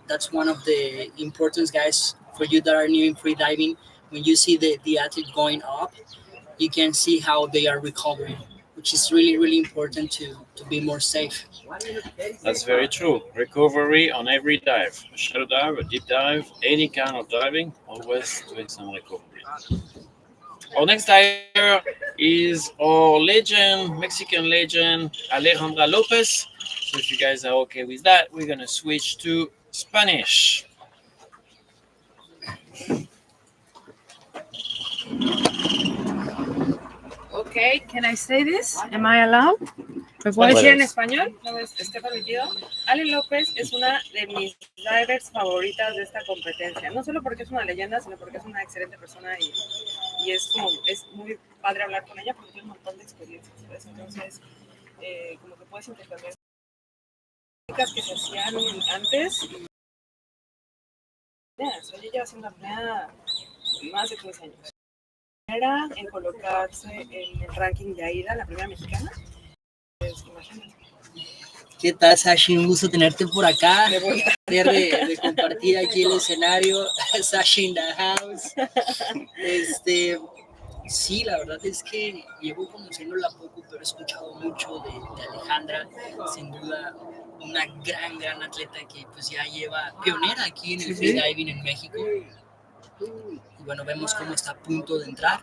that's one of the importance, guys, for you that are new in free diving. When you see the athlete going up, you can see how they are recovering, which is really, really important to be more safe. That's very true. Recovery on every dive, a shallow dive, a deep dive, any kind of diving, always doing some recovery. Our next diver is our legend, Mexican legend, Alejandra Lopez. So if you guys are okay with that, we're gonna switch to Spanish. Okay, can I say this? Am I allowed? ¿Me puedo Puedes. decir en español? ¿No esté permitido? Ale López es una de mis divers favoritas de esta competencia. No solo porque es una leyenda, sino porque es una excelente persona y es muy padre hablar con ella porque tiene un montón de experiencias, ¿sabes? Entonces, como que puedes intercambiar técnicas que se hacían antes y ella lleva haciendo apnea más de 15 años. Era en colocarse en el ranking de AIDA, la primera mexicana. Pues, imagínate. ¿Qué tal, Sashi? Un gusto tenerte por acá. De compartir aquí el escenario. Sashi in the house. Sí, la verdad es que llevo conociéndola poco, pero he escuchado mucho de Alejandra. Sin duda, una gran atleta que pues ya lleva pionera aquí en el freediving en México. Y bueno, vemos cómo está a punto de entrar.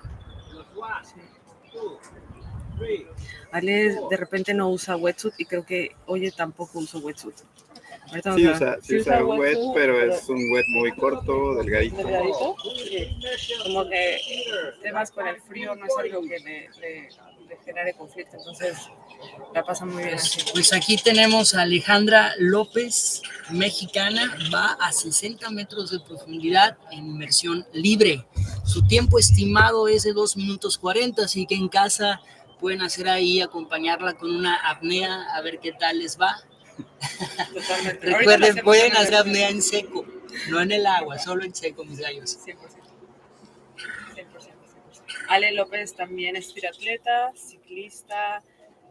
Ale de repente no usa wetsuit y creo que Oye tampoco usa wetsuit. Sí usa wet, pero es un wet muy corto, delgadito. Delgadito. Como que temas con el frío no es algo que le genere conflicto, entonces la pasa muy bien. Pues aquí tenemos a Alejandra López, mexicana, va a 60 metros de profundidad en inmersión libre. Su tiempo estimado es de 2 minutos 40, así que en casa pueden hacer ahí, acompañarla con una apnea, a ver qué tal les va. Totalmente. Recuerden, pueden hacer apnea en seco, no en el agua, solo en seco, mis gallos. 100%. Ale López también es triatleta, ciclista,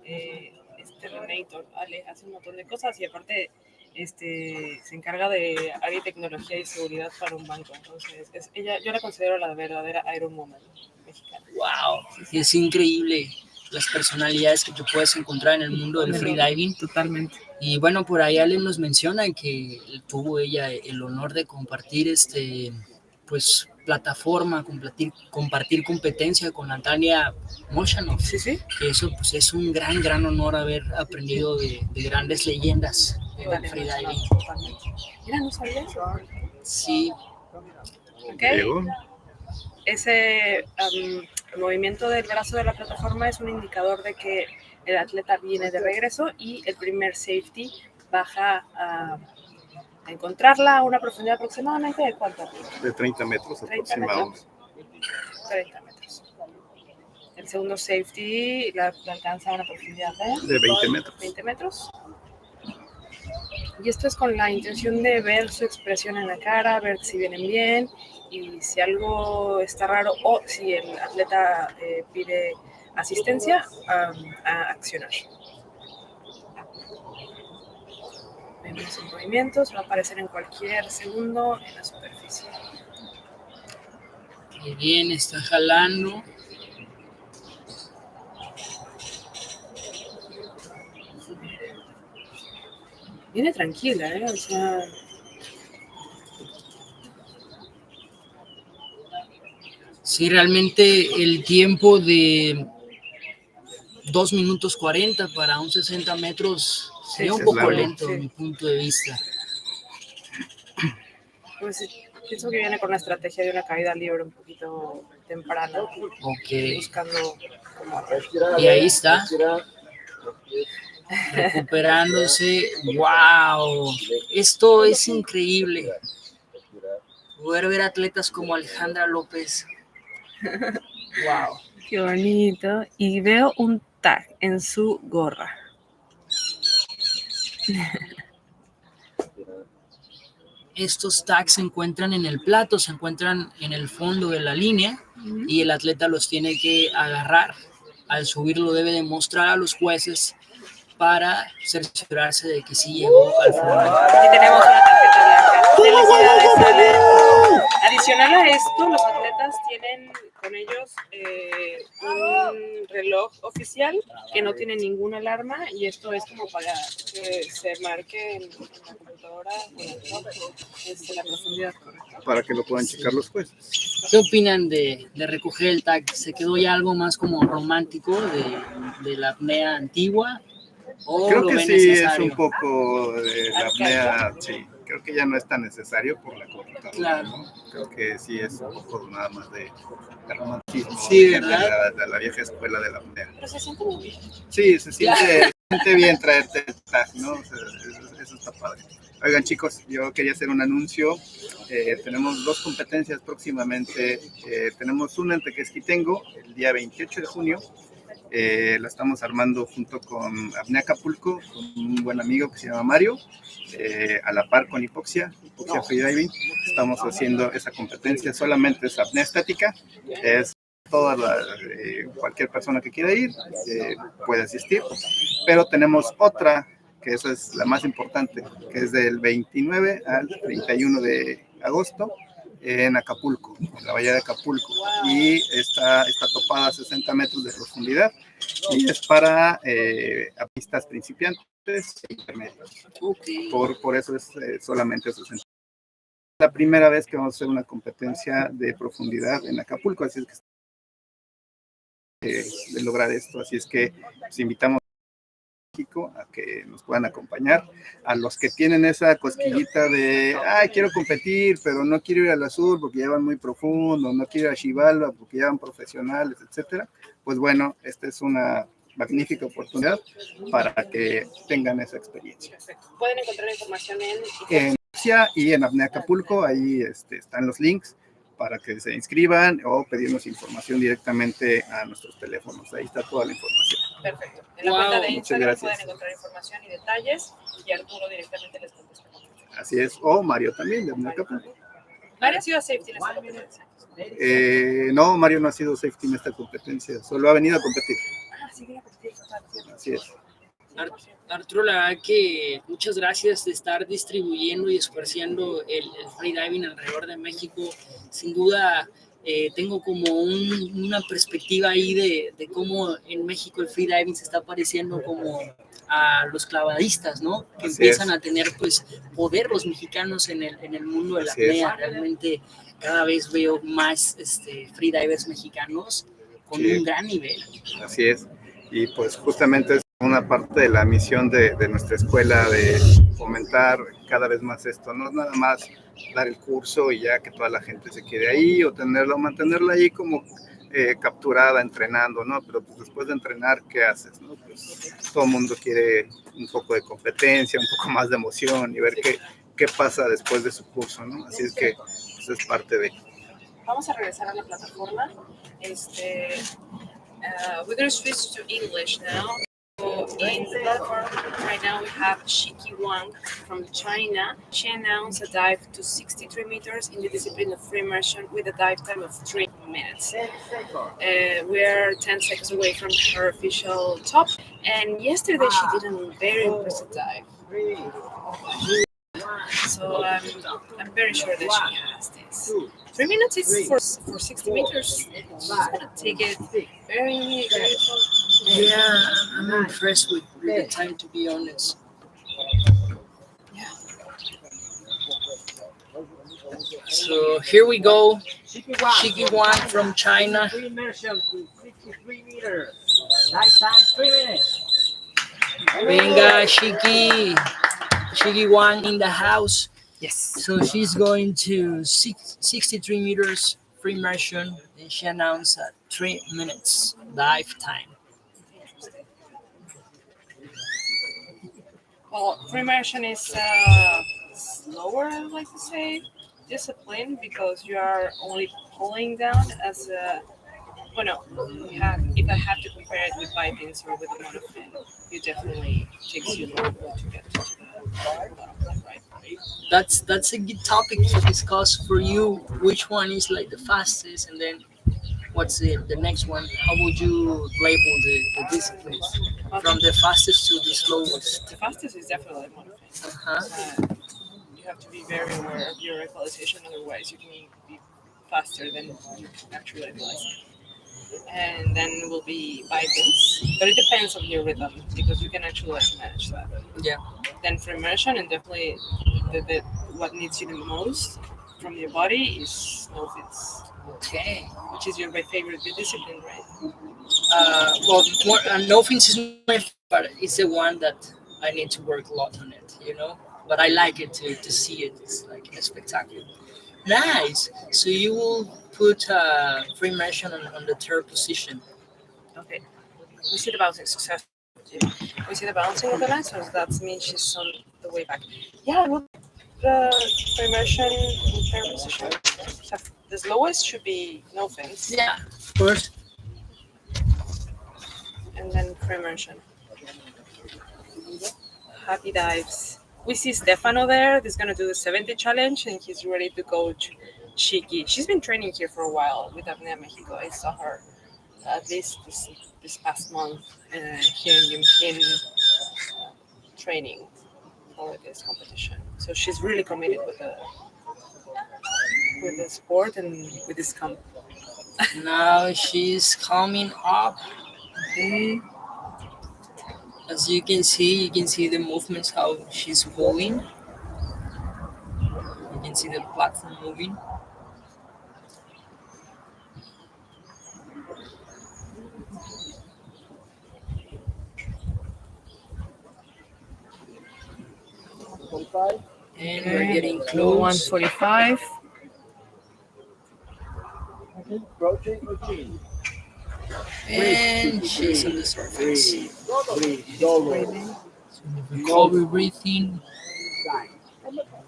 es terminator. Ale hace un montón de cosas y aparte se encarga de área de tecnología y seguridad para un banco. Entonces, yo la considero la verdadera Iron Woman mexicana. Wow, es increíble las personalidades que te puedes encontrar en el mundo del freediving. Totalmente. Y bueno, por ahí alguien nos menciona que tuvo ella el honor de compartir pues plataforma, compartir competencia con Natalia Moshanov. Sí, sí. Que eso pues es un gran honor haber aprendido de grandes leyendas del freediving. Mira, no sabía eso. Sí. Ok. Ese movimiento del brazo de la plataforma es un indicador de que el atleta viene de regreso y el primer safety baja a encontrarla a una profundidad aproximadamente de ¿cuánto? De 30 metros aproximadamente. 30 metros. El segundo safety la alcanza a una profundidad de 20 metros. 20 metros. Y esto es con la intención de ver su expresión en la cara, ver si vienen bien y si algo está raro o si el atleta pide asistencia a accionar. Vemos el movimiento, se va a aparecer en cualquier segundo en la superficie. Muy bien, está jalando. Viene tranquila, o sea... Sí, realmente el tiempo de 2 minutos 40 para un 60 metros sería un poco lento desde mi punto de vista. Pues pienso que viene con una estrategia de una caída libre un poquito temprana. Ok. Buscando como... Y ahí está. Recuperándose. ¡Wow! Esto es increíble. Poder ver atletas como Alejandra López. ¡Wow! Qué bonito. Y veo un tag en su gorra. Estos tags se encuentran en el plato, se encuentran en el fondo de la línea y el atleta los tiene que agarrar. Al subirlo debe demostrar a los jueces para cerciorarse de que sí llegó al fondo. Aquí tenemos una tarjeta blanca. Felicidades, Ale. Adicional a esto, los atletas tienen con ellos un reloj oficial que no tiene ninguna alarma y esto es como para que se marque en la computadora la profundidad correcta. Para que lo puedan checar los jueces. ¿Qué opinan de recoger el tag? ¿Se quedó ya algo más como romántico de la apnea antigua? Creo que sí necesario? Es un poco de la apnea, sí. Creo que ya no es tan necesario por la computadora, claro. ¿No? Creo que sí es un poco nada más de romantismo, sí, ¿verdad? De la vieja escuela de la apnea. Pero se siente muy bien. Sí, se siente bien traerte el tag, ¿no? O sea, eso está padre. Oigan, chicos, yo quería hacer un anuncio. Tenemos 2 competencias próximamente. Tenemos una en Tequesquitengo, el día 28 de junio. La estamos armando junto con Apnea Acapulco, con un buen amigo que se llama Mario, a la par con Hipoxia Freediving. Estamos haciendo esa competencia, solamente es apnea estática, es cualquier persona que quiera ir puede asistir, pero tenemos otra, que esa es la más importante, que es del 29 al 31 de agosto, en Acapulco, en la bahía de Acapulco, y está topada a 60 metros de profundidad y es para apnistas principiantes e intermedios. Por eso es solamente 60. Es la primera vez que vamos a hacer una competencia de profundidad en Acapulco, así es que de lograr esto, así es que los invitamos a que nos puedan acompañar, a los que tienen esa cosquillita de quiero competir, pero no quiero ir al Azul porque llevan muy profundo, no quiero ir a Xibalba porque llevan profesionales, etcétera, pues bueno, esta es una magnífica oportunidad para que tengan esa experiencia. Pueden encontrar información en y en Apnea Acapulco, ahí están los links para que se inscriban o pedirnos información directamente a nuestros teléfonos. Ahí está toda la información. Perfecto. En la cuenta de Instagram pueden encontrar información y detalles y Arturo directamente les contesta. Así es, o Mario también, de Apnea Acapulco. Mario ha sido safety en esta competencia. No, Mario no ha sido safety en esta competencia, solo ha venido a competir. Sí, viene a competir. Así es. Arturo, la verdad que muchas gracias de estar distribuyendo y esparciendo el freediving alrededor de México. Sin duda, tengo como una perspectiva ahí de cómo en México el freediving se está pareciendo como a los clavadistas, ¿no? Que Así empiezan es. a tener pues poder los mexicanos en el mundo de la Así es. apnea. Realmente cada vez veo más freedivers mexicanos con Sí. un gran nivel. Así es. Y pues justamente es una parte de la misión de nuestra escuela de fomentar cada vez más esto. No es nada más dar el curso y ya que toda la gente se quede ahí o mantenerla ahí como capturada, entrenando, ¿no? Pero pues después de entrenar, ¿qué haces? ¿No? Pues todo el mundo quiere un poco de competencia, un poco más de emoción y ver qué pasa después de su curso, ¿no? Así es que pues, es parte de... Vamos a regresar a la plataforma. We're going to switch to English now. So in the platform right now we have Shiki Wang from China. She announced a dive to 63 meters in the discipline of free immersion with a dive time of 3 minutes. We are 10 seconds away from her official top, and yesterday she did a very impressive dive. So I'm very sure that she has this. 3 minutes is for 60 meters. She's gonna take it very, very Yeah, I'm impressed with the time, to be honest. So here we go. Shiki Wang from China. Free immersion to 63 meters. Dive time 3 minutes. Venga, Shiki Wang in the house. Yes. So she's going to 63 meters free immersion, and she announced 3 minutes dive time. Well, free immersion is slower, I would like to say, discipline, because you are only pulling down as a. Well, no, if I have to compare it with bipins or with a monofin, it definitely takes you longer to get to the bottom, right? That's a good topic to discuss for you. Which one is like the fastest, and then what's the next one? How would you label the disciplines from the fastest to the slowest? The fastest is definitely monofin. Uh-huh. You have to be very aware of your equalization, otherwise you can be faster than you actually realize. And then will be bipins, but it depends on your rhythm because you can actually manage that. Yeah. Then for immersion, and definitely what needs you the most from your body is no fits, Okay. which is your favorite discipline, right? No fins is my favorite, but it's the one that I need to work a lot on it, you know. But I like it to see it. It's like a spectacular. Nice. So you will put free immersion on the third position. Okay. We see the bouncing success. We see the bouncing of the line, so that means she's on the way back. Yeah, we'll put the immersion in third position. So the slowest should be no fins. Yeah, of course. And then for immersion. Happy dives. We see Stefano there. He's gonna do the 70 challenge, and he's ready to coach Shiki. She's been training here for a while with Apnea Mexico. I saw her at least this past month here in training for this competition. So she's really committed with the sport and with this camp. Now she's coming up. As you can see the movements, how she's moving. You can see the platform moving. And we're getting close. 145. Approaching routine. And she's on the surface. Breathe. Recovery breathing.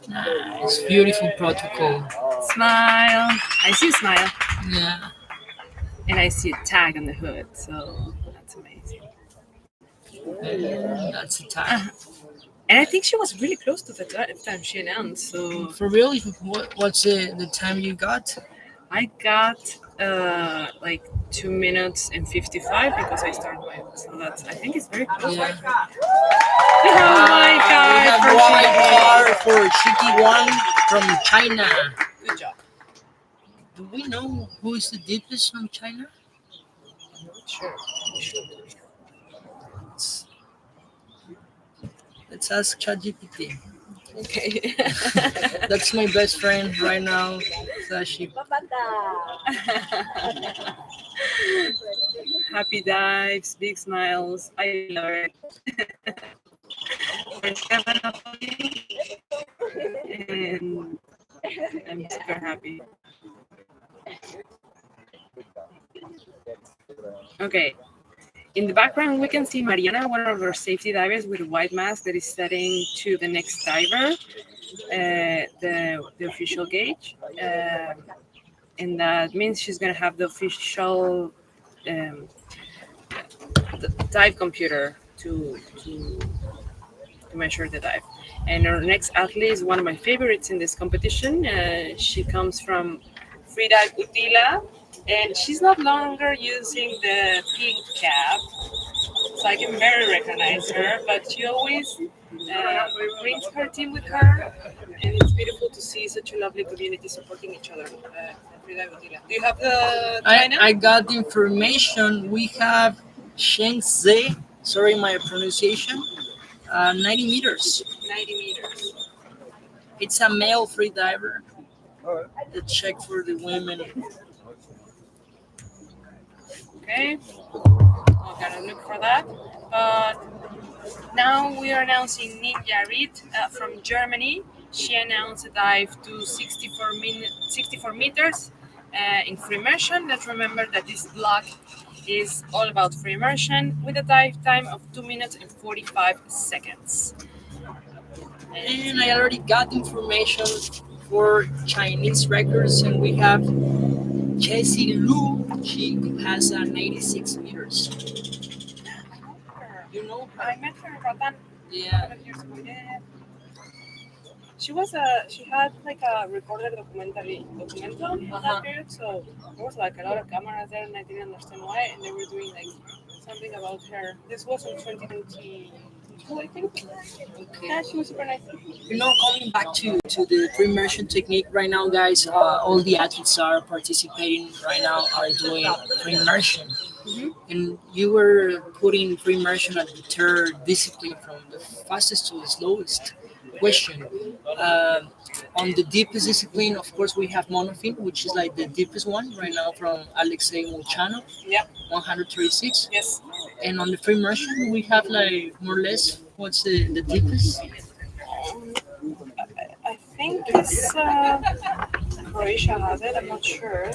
Nice, beautiful protocol. Smile. I see a smile. Yeah. And I see a tag on the hood. So that's amazing. And that's a time. And I think she was really close to the time she announced. So For real, what's the time you got? I got like 2 minutes and 55 because I started my. So that's, I think it's very close. Yeah. Oh my We God! have for white Shiki. car for Shiki One from China. Good job. Do we know who is the deepest from China? Sure. Let's ask ChatGPT. Okay. That's my best friend right now, Sashi. Happy dives, big smiles. I love it. We're definitely, and I'm super happy. Okay. In the background, we can see Mariana, one of our safety divers with a white mask that is setting to the next diver, the official gauge. And that means she's going to have the official the dive computer to measure the dive. And our next athlete is one of my favorites in this competition. She comes from Freedive Utila, and she's not longer using the pink cap, so I can barely recognize her, but she always brings her team with her, and it's beautiful to see such a lovely community supporting each other. Freedive Utila. Do you have the China? I got the information. We have Shengzi, sorry my pronunciation, 90 meters. 90 meters. It's a male free diver. Let's check for the women. Okay, I'm gonna look for that. But now we are announcing Ninja Reed from Germany. She announced a dive to 64 meters in free immersion. Let's remember that this block is all about free immersion with a dive time of 2 minutes and 45 seconds. And I already got information for Chinese records, and we have Jessie Lu. She has 96 meters. You know her? I met her in Rotan a Yeah. couple of years ago. Yeah. She had like a recorded documental in that period, so there was like a lot of cameras there, and I didn't understand why. And they were doing like something about her. This was in 2022, I think. Yeah, she was super nice. You know, coming back to the free immersion technique right now, guys, all the athletes are participating right now, are doing free immersion. And you were putting free immersion at the third discipline from the fastest to the slowest. Question. On the deepest discipline, of course, we have monofin, which is like the deepest one right now from Alexei Molchanov, Yep. 136. Yes. And on the free immersion, we have like more or less what's the deepest? I think it's Croatia has it. I'm not sure.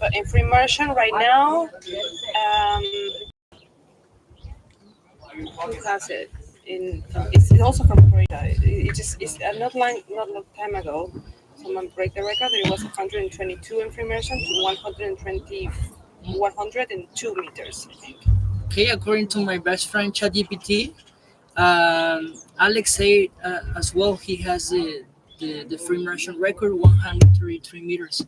But in free immersion right now, who has it? It's also from Croatia. It's not long time ago. Someone break the record. It was 122 in free immersion to 102 meters, I think. Okay, according to my best friend ChatGPT, Alex said as well he has the free immersion record, 133 meters.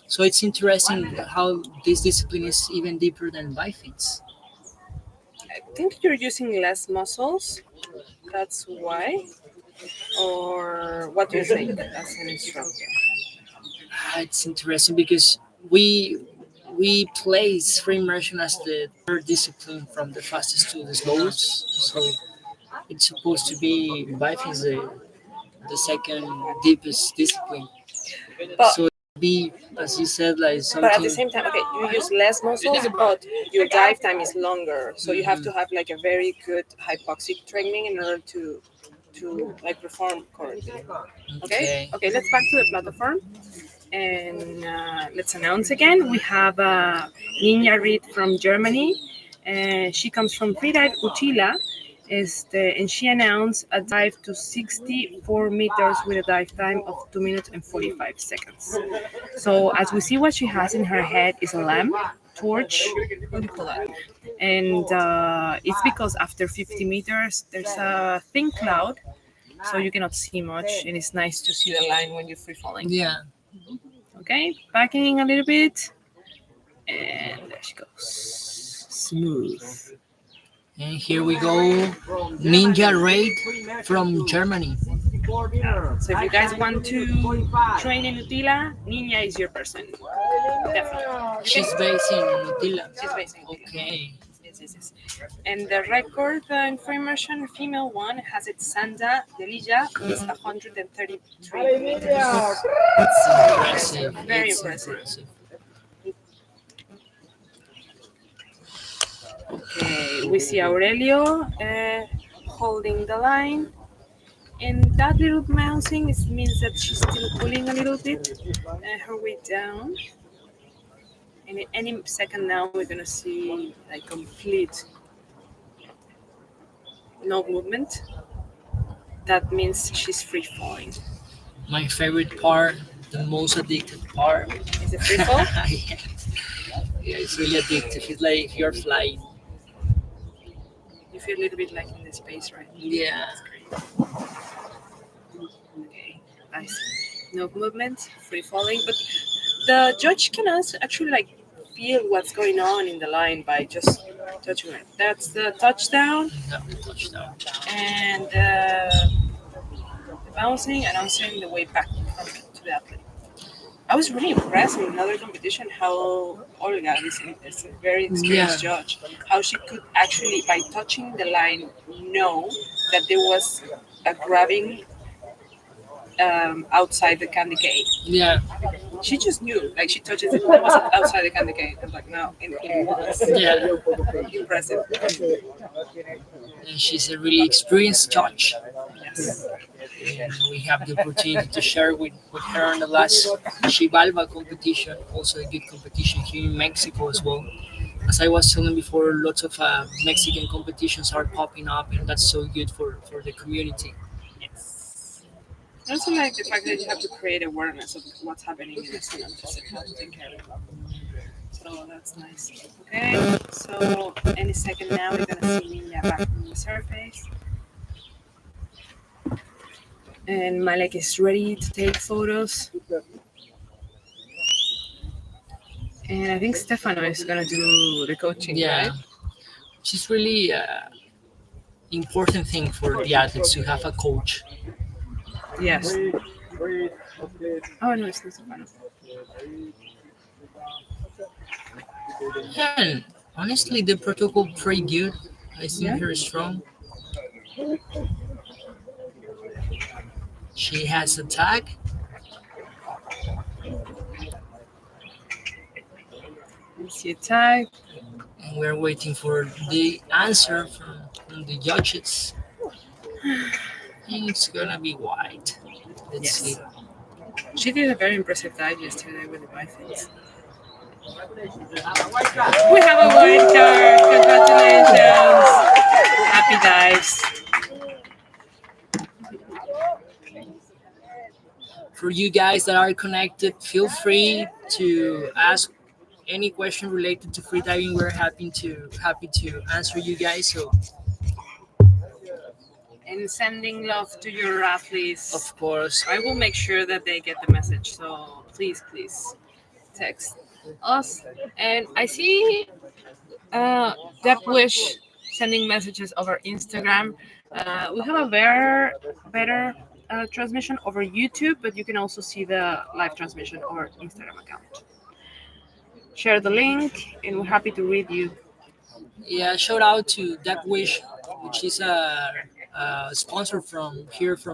So it's interesting how this discipline is even deeper than bifeeds. I think you're using less muscles. That's why. Or what do you think as an instructor? It's interesting because we place free immersion as the third discipline from the fastest to the slowest. So it's supposed to be bifeeds the second deepest discipline. But, So it'd be, as you said, like but at the something. same time, okay, you use less muscles, but your dive time is longer. So you have to have like a very good hypoxic training in order to like perform correctly. Okay. Okay. Let's back to the platform. And let's announce again. We have Ninja Reed from Germany. She comes from Freedive Utila. And she announced a dive to 64 meters with a dive time of 2 minutes and 45 seconds. So as we see, what she has in her head is a lamp, torch, what do you call that? And it's because after 50 meters, there's a thin cloud so you cannot see much, and it's nice to see the line when you're free falling. Yeah. Okay, backing a little bit, and there she goes, smooth. And here we go, Ninja Raid from Germany. So if you guys want to train in Utila, Ninja is your person. Definitely. She's based in Utila. She's based in Utila. Okay. Yes. And the record in free immersion, female one, has it Sanda Delija, is 133 meters. It's impressive. Very It's impressive. Okay, we see Aurelio holding the line. And that little bouncing means that she's still pulling a little bit her way down. And any second now, we're gonna see like complete no movement. That means she's free falling. My favorite part, the most addicted part. Is it free fall? Yeah, it's really addictive. It's like you're flying. You feel a little bit like in the space, right? Yeah. Okay, nice. No movement, free falling, but the judge can also actually like feel what's going on in the line by just touching it. That's the touchdown. Touchdown. And the bouncing, announcing the way back to the athlete. I was really impressed in another competition how Olga is a very experienced judge, how she could actually, by touching the line, know that there was a grabbing outside the candy cane. Yeah. She just knew, like she touches it, it wasn't outside the candy cane. I'm like, no, Yeah. impressive. And she's a really experienced judge. Yes. And we have the opportunity to share with her in the last Xibalba competition, also a good competition here in Mexico as well. As I was telling before, lots of Mexican competitions are popping up, and that's so good for the community. Yes. I also like the fact that you have to create awareness of what's happening in the scene and how to take care of it. So that's nice. Okay, so any second now we're gonna see Ninja back on the surface. And Malek is ready to take photos. And I think Stefano is gonna do the coaching, Yeah. right? Which is really important thing for the athletes to have a coach. Yes. Oh no, it's not Stefano. And honestly, the protocol pretty good. I think Yeah. very strong. She has a tag. Let's see a tag. And we're waiting for the answer from the judges. And it's gonna be white. Let's Yes. see. She did a very impressive dive yesterday with the pythons. We have a white card. Congratulations. Happy dives. For you guys that are connected, feel free to ask any question related to freediving. We're happy to answer you guys. So And sending love to your athletes. of course, I will make sure that they get the message. So please text us. And I see Deb Wish sending messages over Instagram. We have a better transmission over YouTube, but you can also see the live transmission over Instagram account. Share the link, and we're happy to read you. yeah. Shout out to That Wish, which is a sponsor from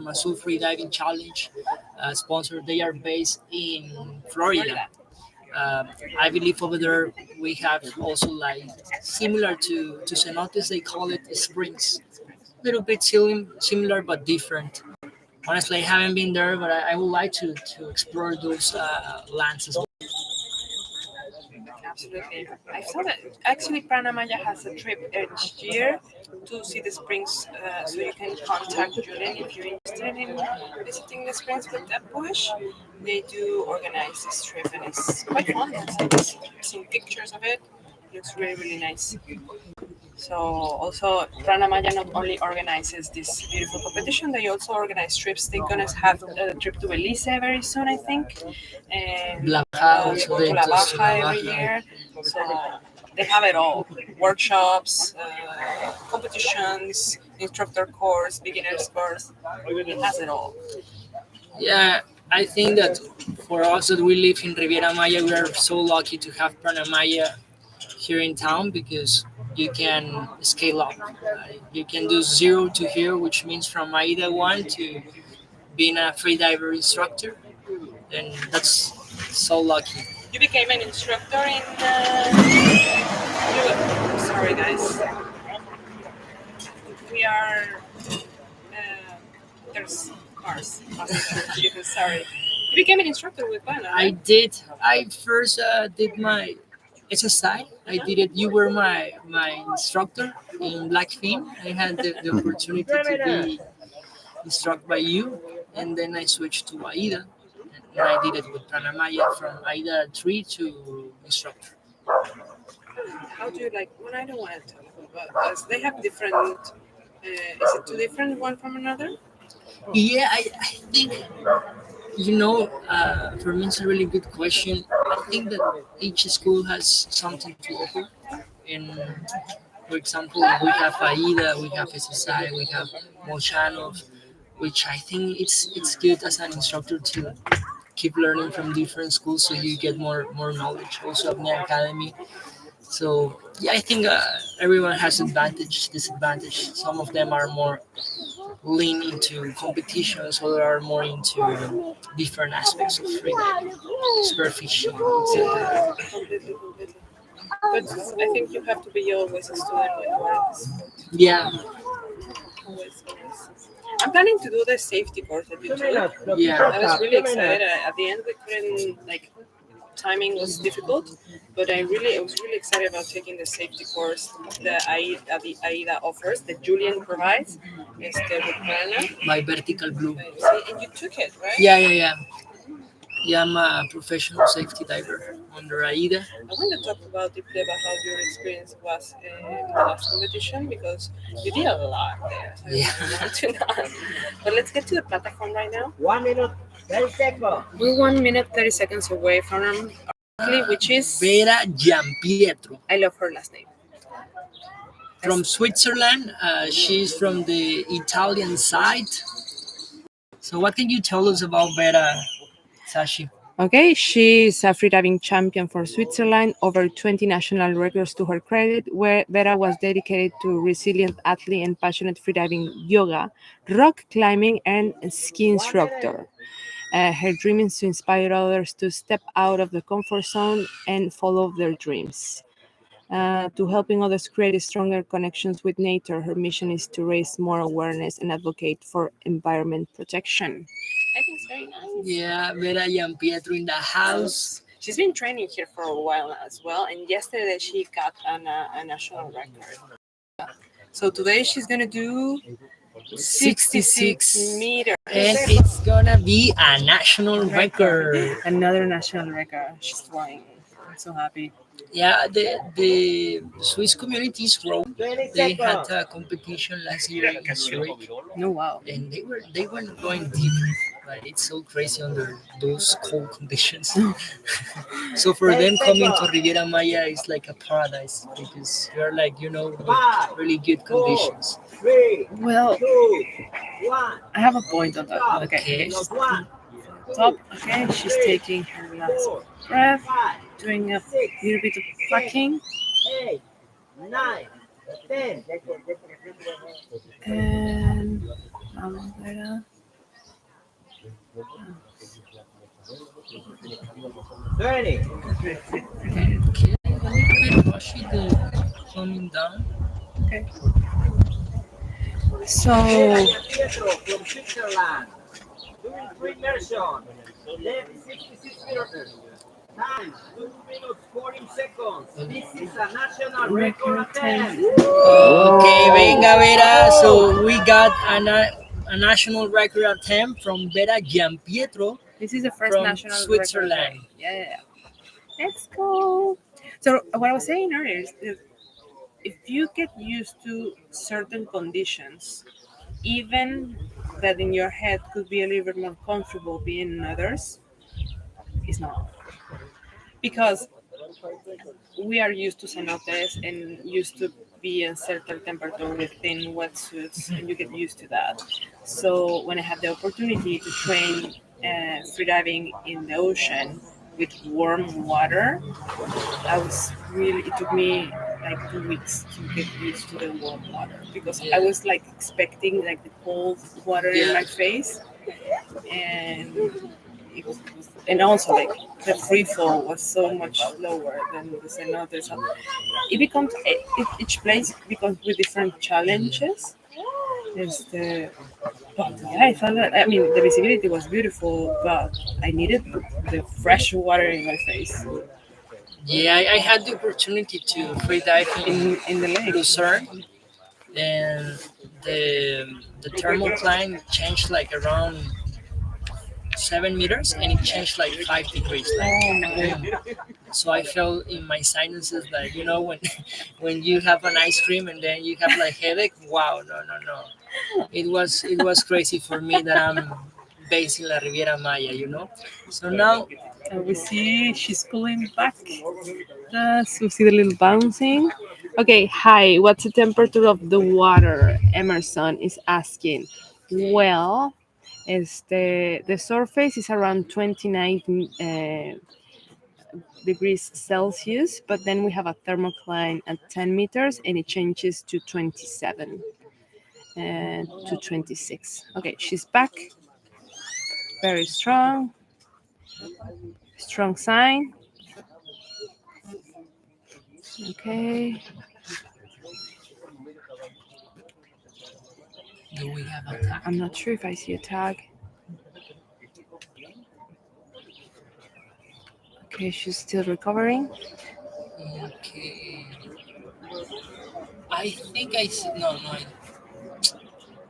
Azul Freediving Challenge. Sponsor. They are based in Florida. I believe over there we have also like similar to cenotes. They call it springs. A little bit similar but different. Honestly, I haven't been there, but I would like to explore those lands as well. Absolutely. I saw that actually Pranamaya has a trip each year to see the springs, so you can contact Julian if you're interested in visiting the springs with that bush. They do organize this trip, and it's quite fun. I've seen pictures of it. It looks really, really nice. So also Pranamaya not only organizes this beautiful competition, they also organize trips. They're gonna have a trip to Belize very soon, I think, and La to Baja, also they La just Baja La every Baja. year. So they have it all: workshops, competitions, instructor course, beginners course. It has it all. Yeah, I think that for us that we live in Riviera Maya, we are so lucky to have Pranamaya here in town because you can scale up. You can do 0 to here, which means from AIDA 1 to being a freediver instructor, and that's so lucky. You became an instructor in. Sorry, guys. We are. There's cars passing through you. Sorry. You became an instructor with Pana, I right? did. I first did my SSI. I did it. You were my instructor in Blackfin. I had the opportunity to be instructed by you, and then I switched to AIDA, and I did it with Pranamaya from AIDA 3 to instructor. How do you like? Well, I don't want to talk about this. They have different. Is it too different one from another? Yeah, I think for me it's a really good question. I think that each school has something to offer. And for example, we have AIDA, we have SSI, we have Moshanov, which I think it's good as an instructor to keep learning from different schools so you get more knowledge. Also, at the academy. So yeah, I think everyone has advantage, disadvantage. Some of them are more lean into competitions, others are more into different aspects of freedom, spearfishing, etc. Completely, completely. But I think you have to be always a student when you are at the sport. Yeah, Always, always. I'm planning to do the safety course that you 2 took. minutes. Yeah. I was really excited. At the end, we couldn't like timing was difficult, but I was really excited about taking the safety course that the AIDA offers, that Julian provides. With Pana. my vertical blue. See, and you took it, right? Yeah. Yeah, I'm a professional safety diver under AIDA. I want to talk about deeply about how your experience was in the last competition because you did a lot there. So Yeah. I want to know. But let's get to the platform right now. 1 minute, 30 seconds. We're 1 minute 30 seconds away from which is Vera Giampietro I love her last name. from Switzerland. She's from the Italian side. So, what can you tell us about Vera, Sashi? Okay, she's a freediving champion for Switzerland, over 20 national records to her credit, where Vera was dedicated to resilient athlete and passionate freediving yoga, rock climbing, and ski instructor. Her dream is to inspire others to step out of the comfort zone and follow their dreams. To helping others create stronger connections with nature, her mission is to raise more awareness and advocate for environment protection. I think it's very nice. Yeah, Vera Giampietro in the house. She's been training here for a while as well, and yesterday she got a national record. So today she's gonna do 66 meters. And it's gonna be a national record. Another national record. She's flying. I'm so happy. Yeah, the Swiss community is growing. 20 They had seconds. a competition last year in Zurich, No, wow. and they were going deep. Like it's so crazy under those cold conditions. So for them coming to Riviera Maya is like a paradise because you're like with really good conditions. 3, Well, 2, 1. I have a point on that. Okay. Okay. She's One, top. Okay, she's taking her last 4, breath, 5, doing a 6, little bit of fucking, 8, 9, 10. and vamos a ver. 20. Okay, a little bit rushy the coming down. Okay. So Pietro from Switzerland. Doing free immersion. Left 66 meters. Time 2 minutes 14 seconds. This is a national record attempt. Okay, venga Vera. So we got a national record attempt from Vera Giampietro this is the first from national Switzerland. record. Yeah. Let's go. So what I was saying earlier is if you get used to certain conditions, even that in your head could be a little bit more comfortable being in others, it's not. Because we are used to cenotes and used to be in certain temperature with thin wetsuits, and you get used to that. So when I had the opportunity to train freediving in the ocean with warm water, I was really. It took me like 2 weeks to get used to the warm water because I was like expecting like the cold water in my face, and and also like the free fall was so much lower than the cenote. So it becomes each place becomes with different challenges. Este, but yeah, I felt that, I mean, the visibility was beautiful, but I needed the fresh water in my face Yeah, I had the opportunity to free dive in the lake. Lucerne, and the thermal climb changed like around 7 meters, and it changed like 5 degrees. Like, boom. So I felt in my sinuses, like, when when you have an ice cream and then you have like headache. Wow, no, no, no. It was crazy for me that I'm based in La Riviera Maya. So now, And we see she's pulling back. We see the little bouncing. Okay, hi. What's the temperature of the water? Emerson is asking. Well, the surface is around 29 degrees Celsius, but then we have a thermocline at 10 meters and it changes to 27 and to 26. Okay, she's back. Very strong. Strong sign. Okay. do we have a tag? I'm not sure if I see a tag. Okay, she's still recovering. Okay. I think I see. No, no,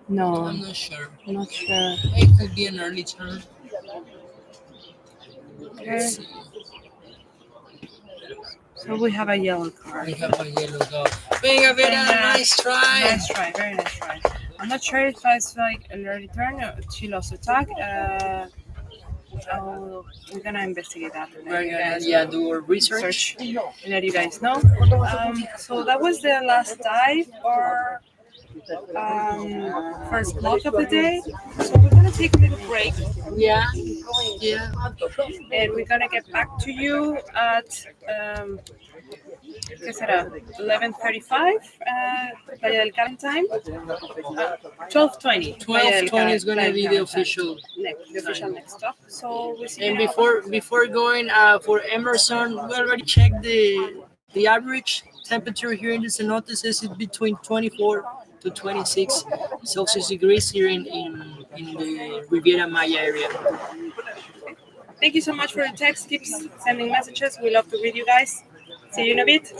No, I'm not sure. I'm not sure. It could be an early turn. Okay. Let's see. So we have a yellow card. We have a yellow dog. Venga, Vera, nice try. Nice try, very nice try. I'm not sure if it's like an early turn or she lost a tag. We're gonna investigate that. And let We're you gonna guys do our research. and let you guys know. So that was the last dive or first block of the day. So we're gonna take a little break. Yeah, yeah. And we're gonna get back to you at ¿qué será? 11:35 Playa del Carmen time. 12:20. 12:20 is gonna be the official. Next stop. So we see. And before going for Emerson, we already checked the average temperature here in the cenotes is between 24 to 26 Celsius degrees here in the Riviera Maya area. Thank you so much for the text. Keep sending messages. We love to read you guys. See you in a bit.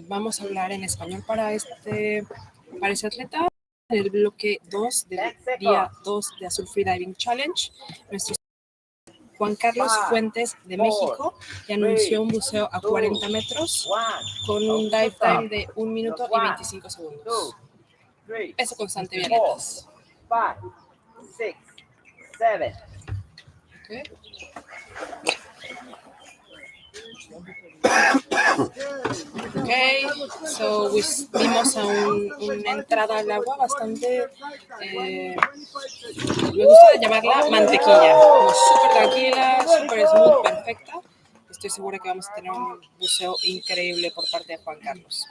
Vamos a hablar en español para ese atleta. En el bloque 2 del día 2 de Azul Freediving Challenge, nuestro Juan Carlos Fuentes de México y anunció un buceo a 40 metros con un dive time de 1 minuto y 25 segundos. Peso constante, violetas. 5, 6, 7. Okay. Ok, so vimos a una entrada al agua bastante, me gusta llamarla mantequilla, como súper tranquila, súper smooth, perfecta. Estoy segura que vamos a tener un buceo increíble por parte de Juan Carlos.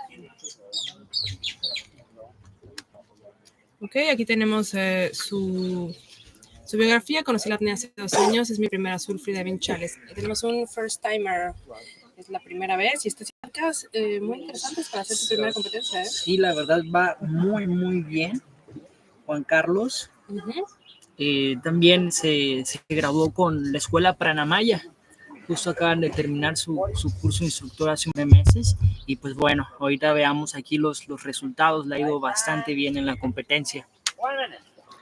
Ok, aquí tenemos su biografía. Conocí la apnea hace 2 años, es mi primer Azul Freediving Challenge. Tenemos un first timer. Es la primera vez y estas chicas muy interesantes para hacer tu primera competencia. Sí, la verdad va muy, muy bien. Juan Carlos también se graduó con la escuela Pranamaya. Justo acaban de terminar su curso de instructor hace 9 meses. Y pues bueno, ahorita veamos aquí los resultados. Le ha ido bastante bien en la competencia.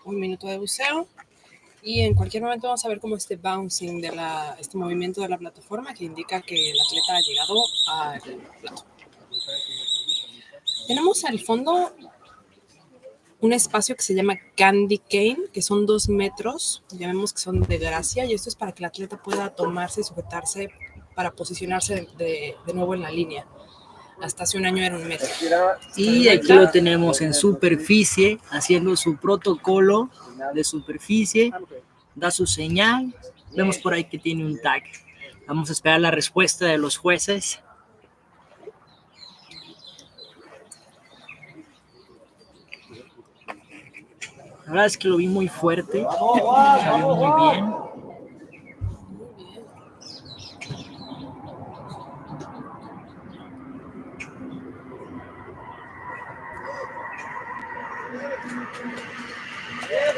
1 minuto de buceo. Y en cualquier momento vamos a ver cómo este bouncing este movimiento de la plataforma que indica que el atleta ha llegado al plato. Tenemos al fondo un espacio que se llama Candy Cane, que son 2 metros, ya vemos que son de gracia, y esto es para que el atleta pueda tomarse y sujetarse para posicionarse de nuevo en la línea. Hasta hace 1 año era 1 metro. Y aquí lo tenemos en superficie, haciendo su protocolo de superficie, da su señal, vemos por ahí que tiene un tag. Vamos a esperar la respuesta de los jueces. La verdad es que lo vi muy fuerte, salió muy bien.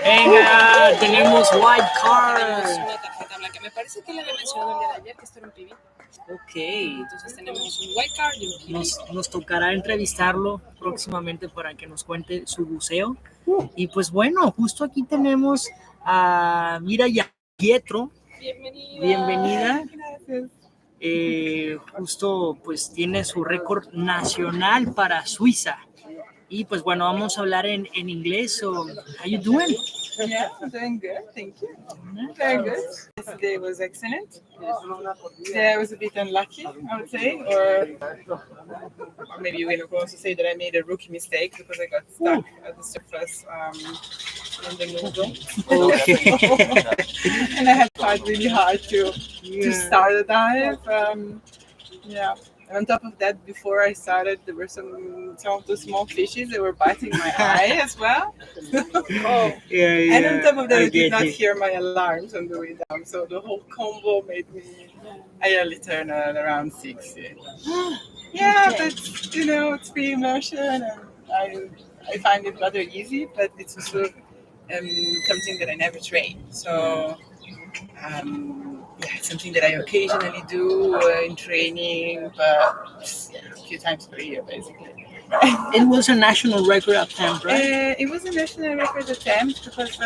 Venga, tenemos white card. Tenemos una tarjeta blanca. Me parece que le había mencionado el día de ayer que esto era un PB. Ok. Entonces tenemos un white card y un PB. Nos tocará entrevistarlo próximamente para que nos cuente su buceo. Y pues bueno, justo aquí tenemos a Mira y a Pietro. Bienvenida. Justo pues tiene su récord nacional para Suiza. Y pues bueno, vamos a hablar en inglés. So, how you doing? Yeah, I'm doing good, thank you. Very good. Yesterday was excellent. Yeah, I was a bit unlucky, I would say, or maybe you can also say that I made a rookie mistake because I got stuck at the surface in the noodle. Okay. And I had tried really hard to start the dive. Yeah. And on top of that, before I started, there were some of the small fishes that were biting my eye as well. Yeah, And on top of that, I did get not it. hear my alarms on the way down. So the whole combo made me, I only turned at around 6. Yeah, Okay. but you know, it's free immersion, and I find it rather easy, but it's also something that I never train. So it's something that I occasionally do in training, but a few times per year, basically. It was a national record attempt, right? It was a national record attempt because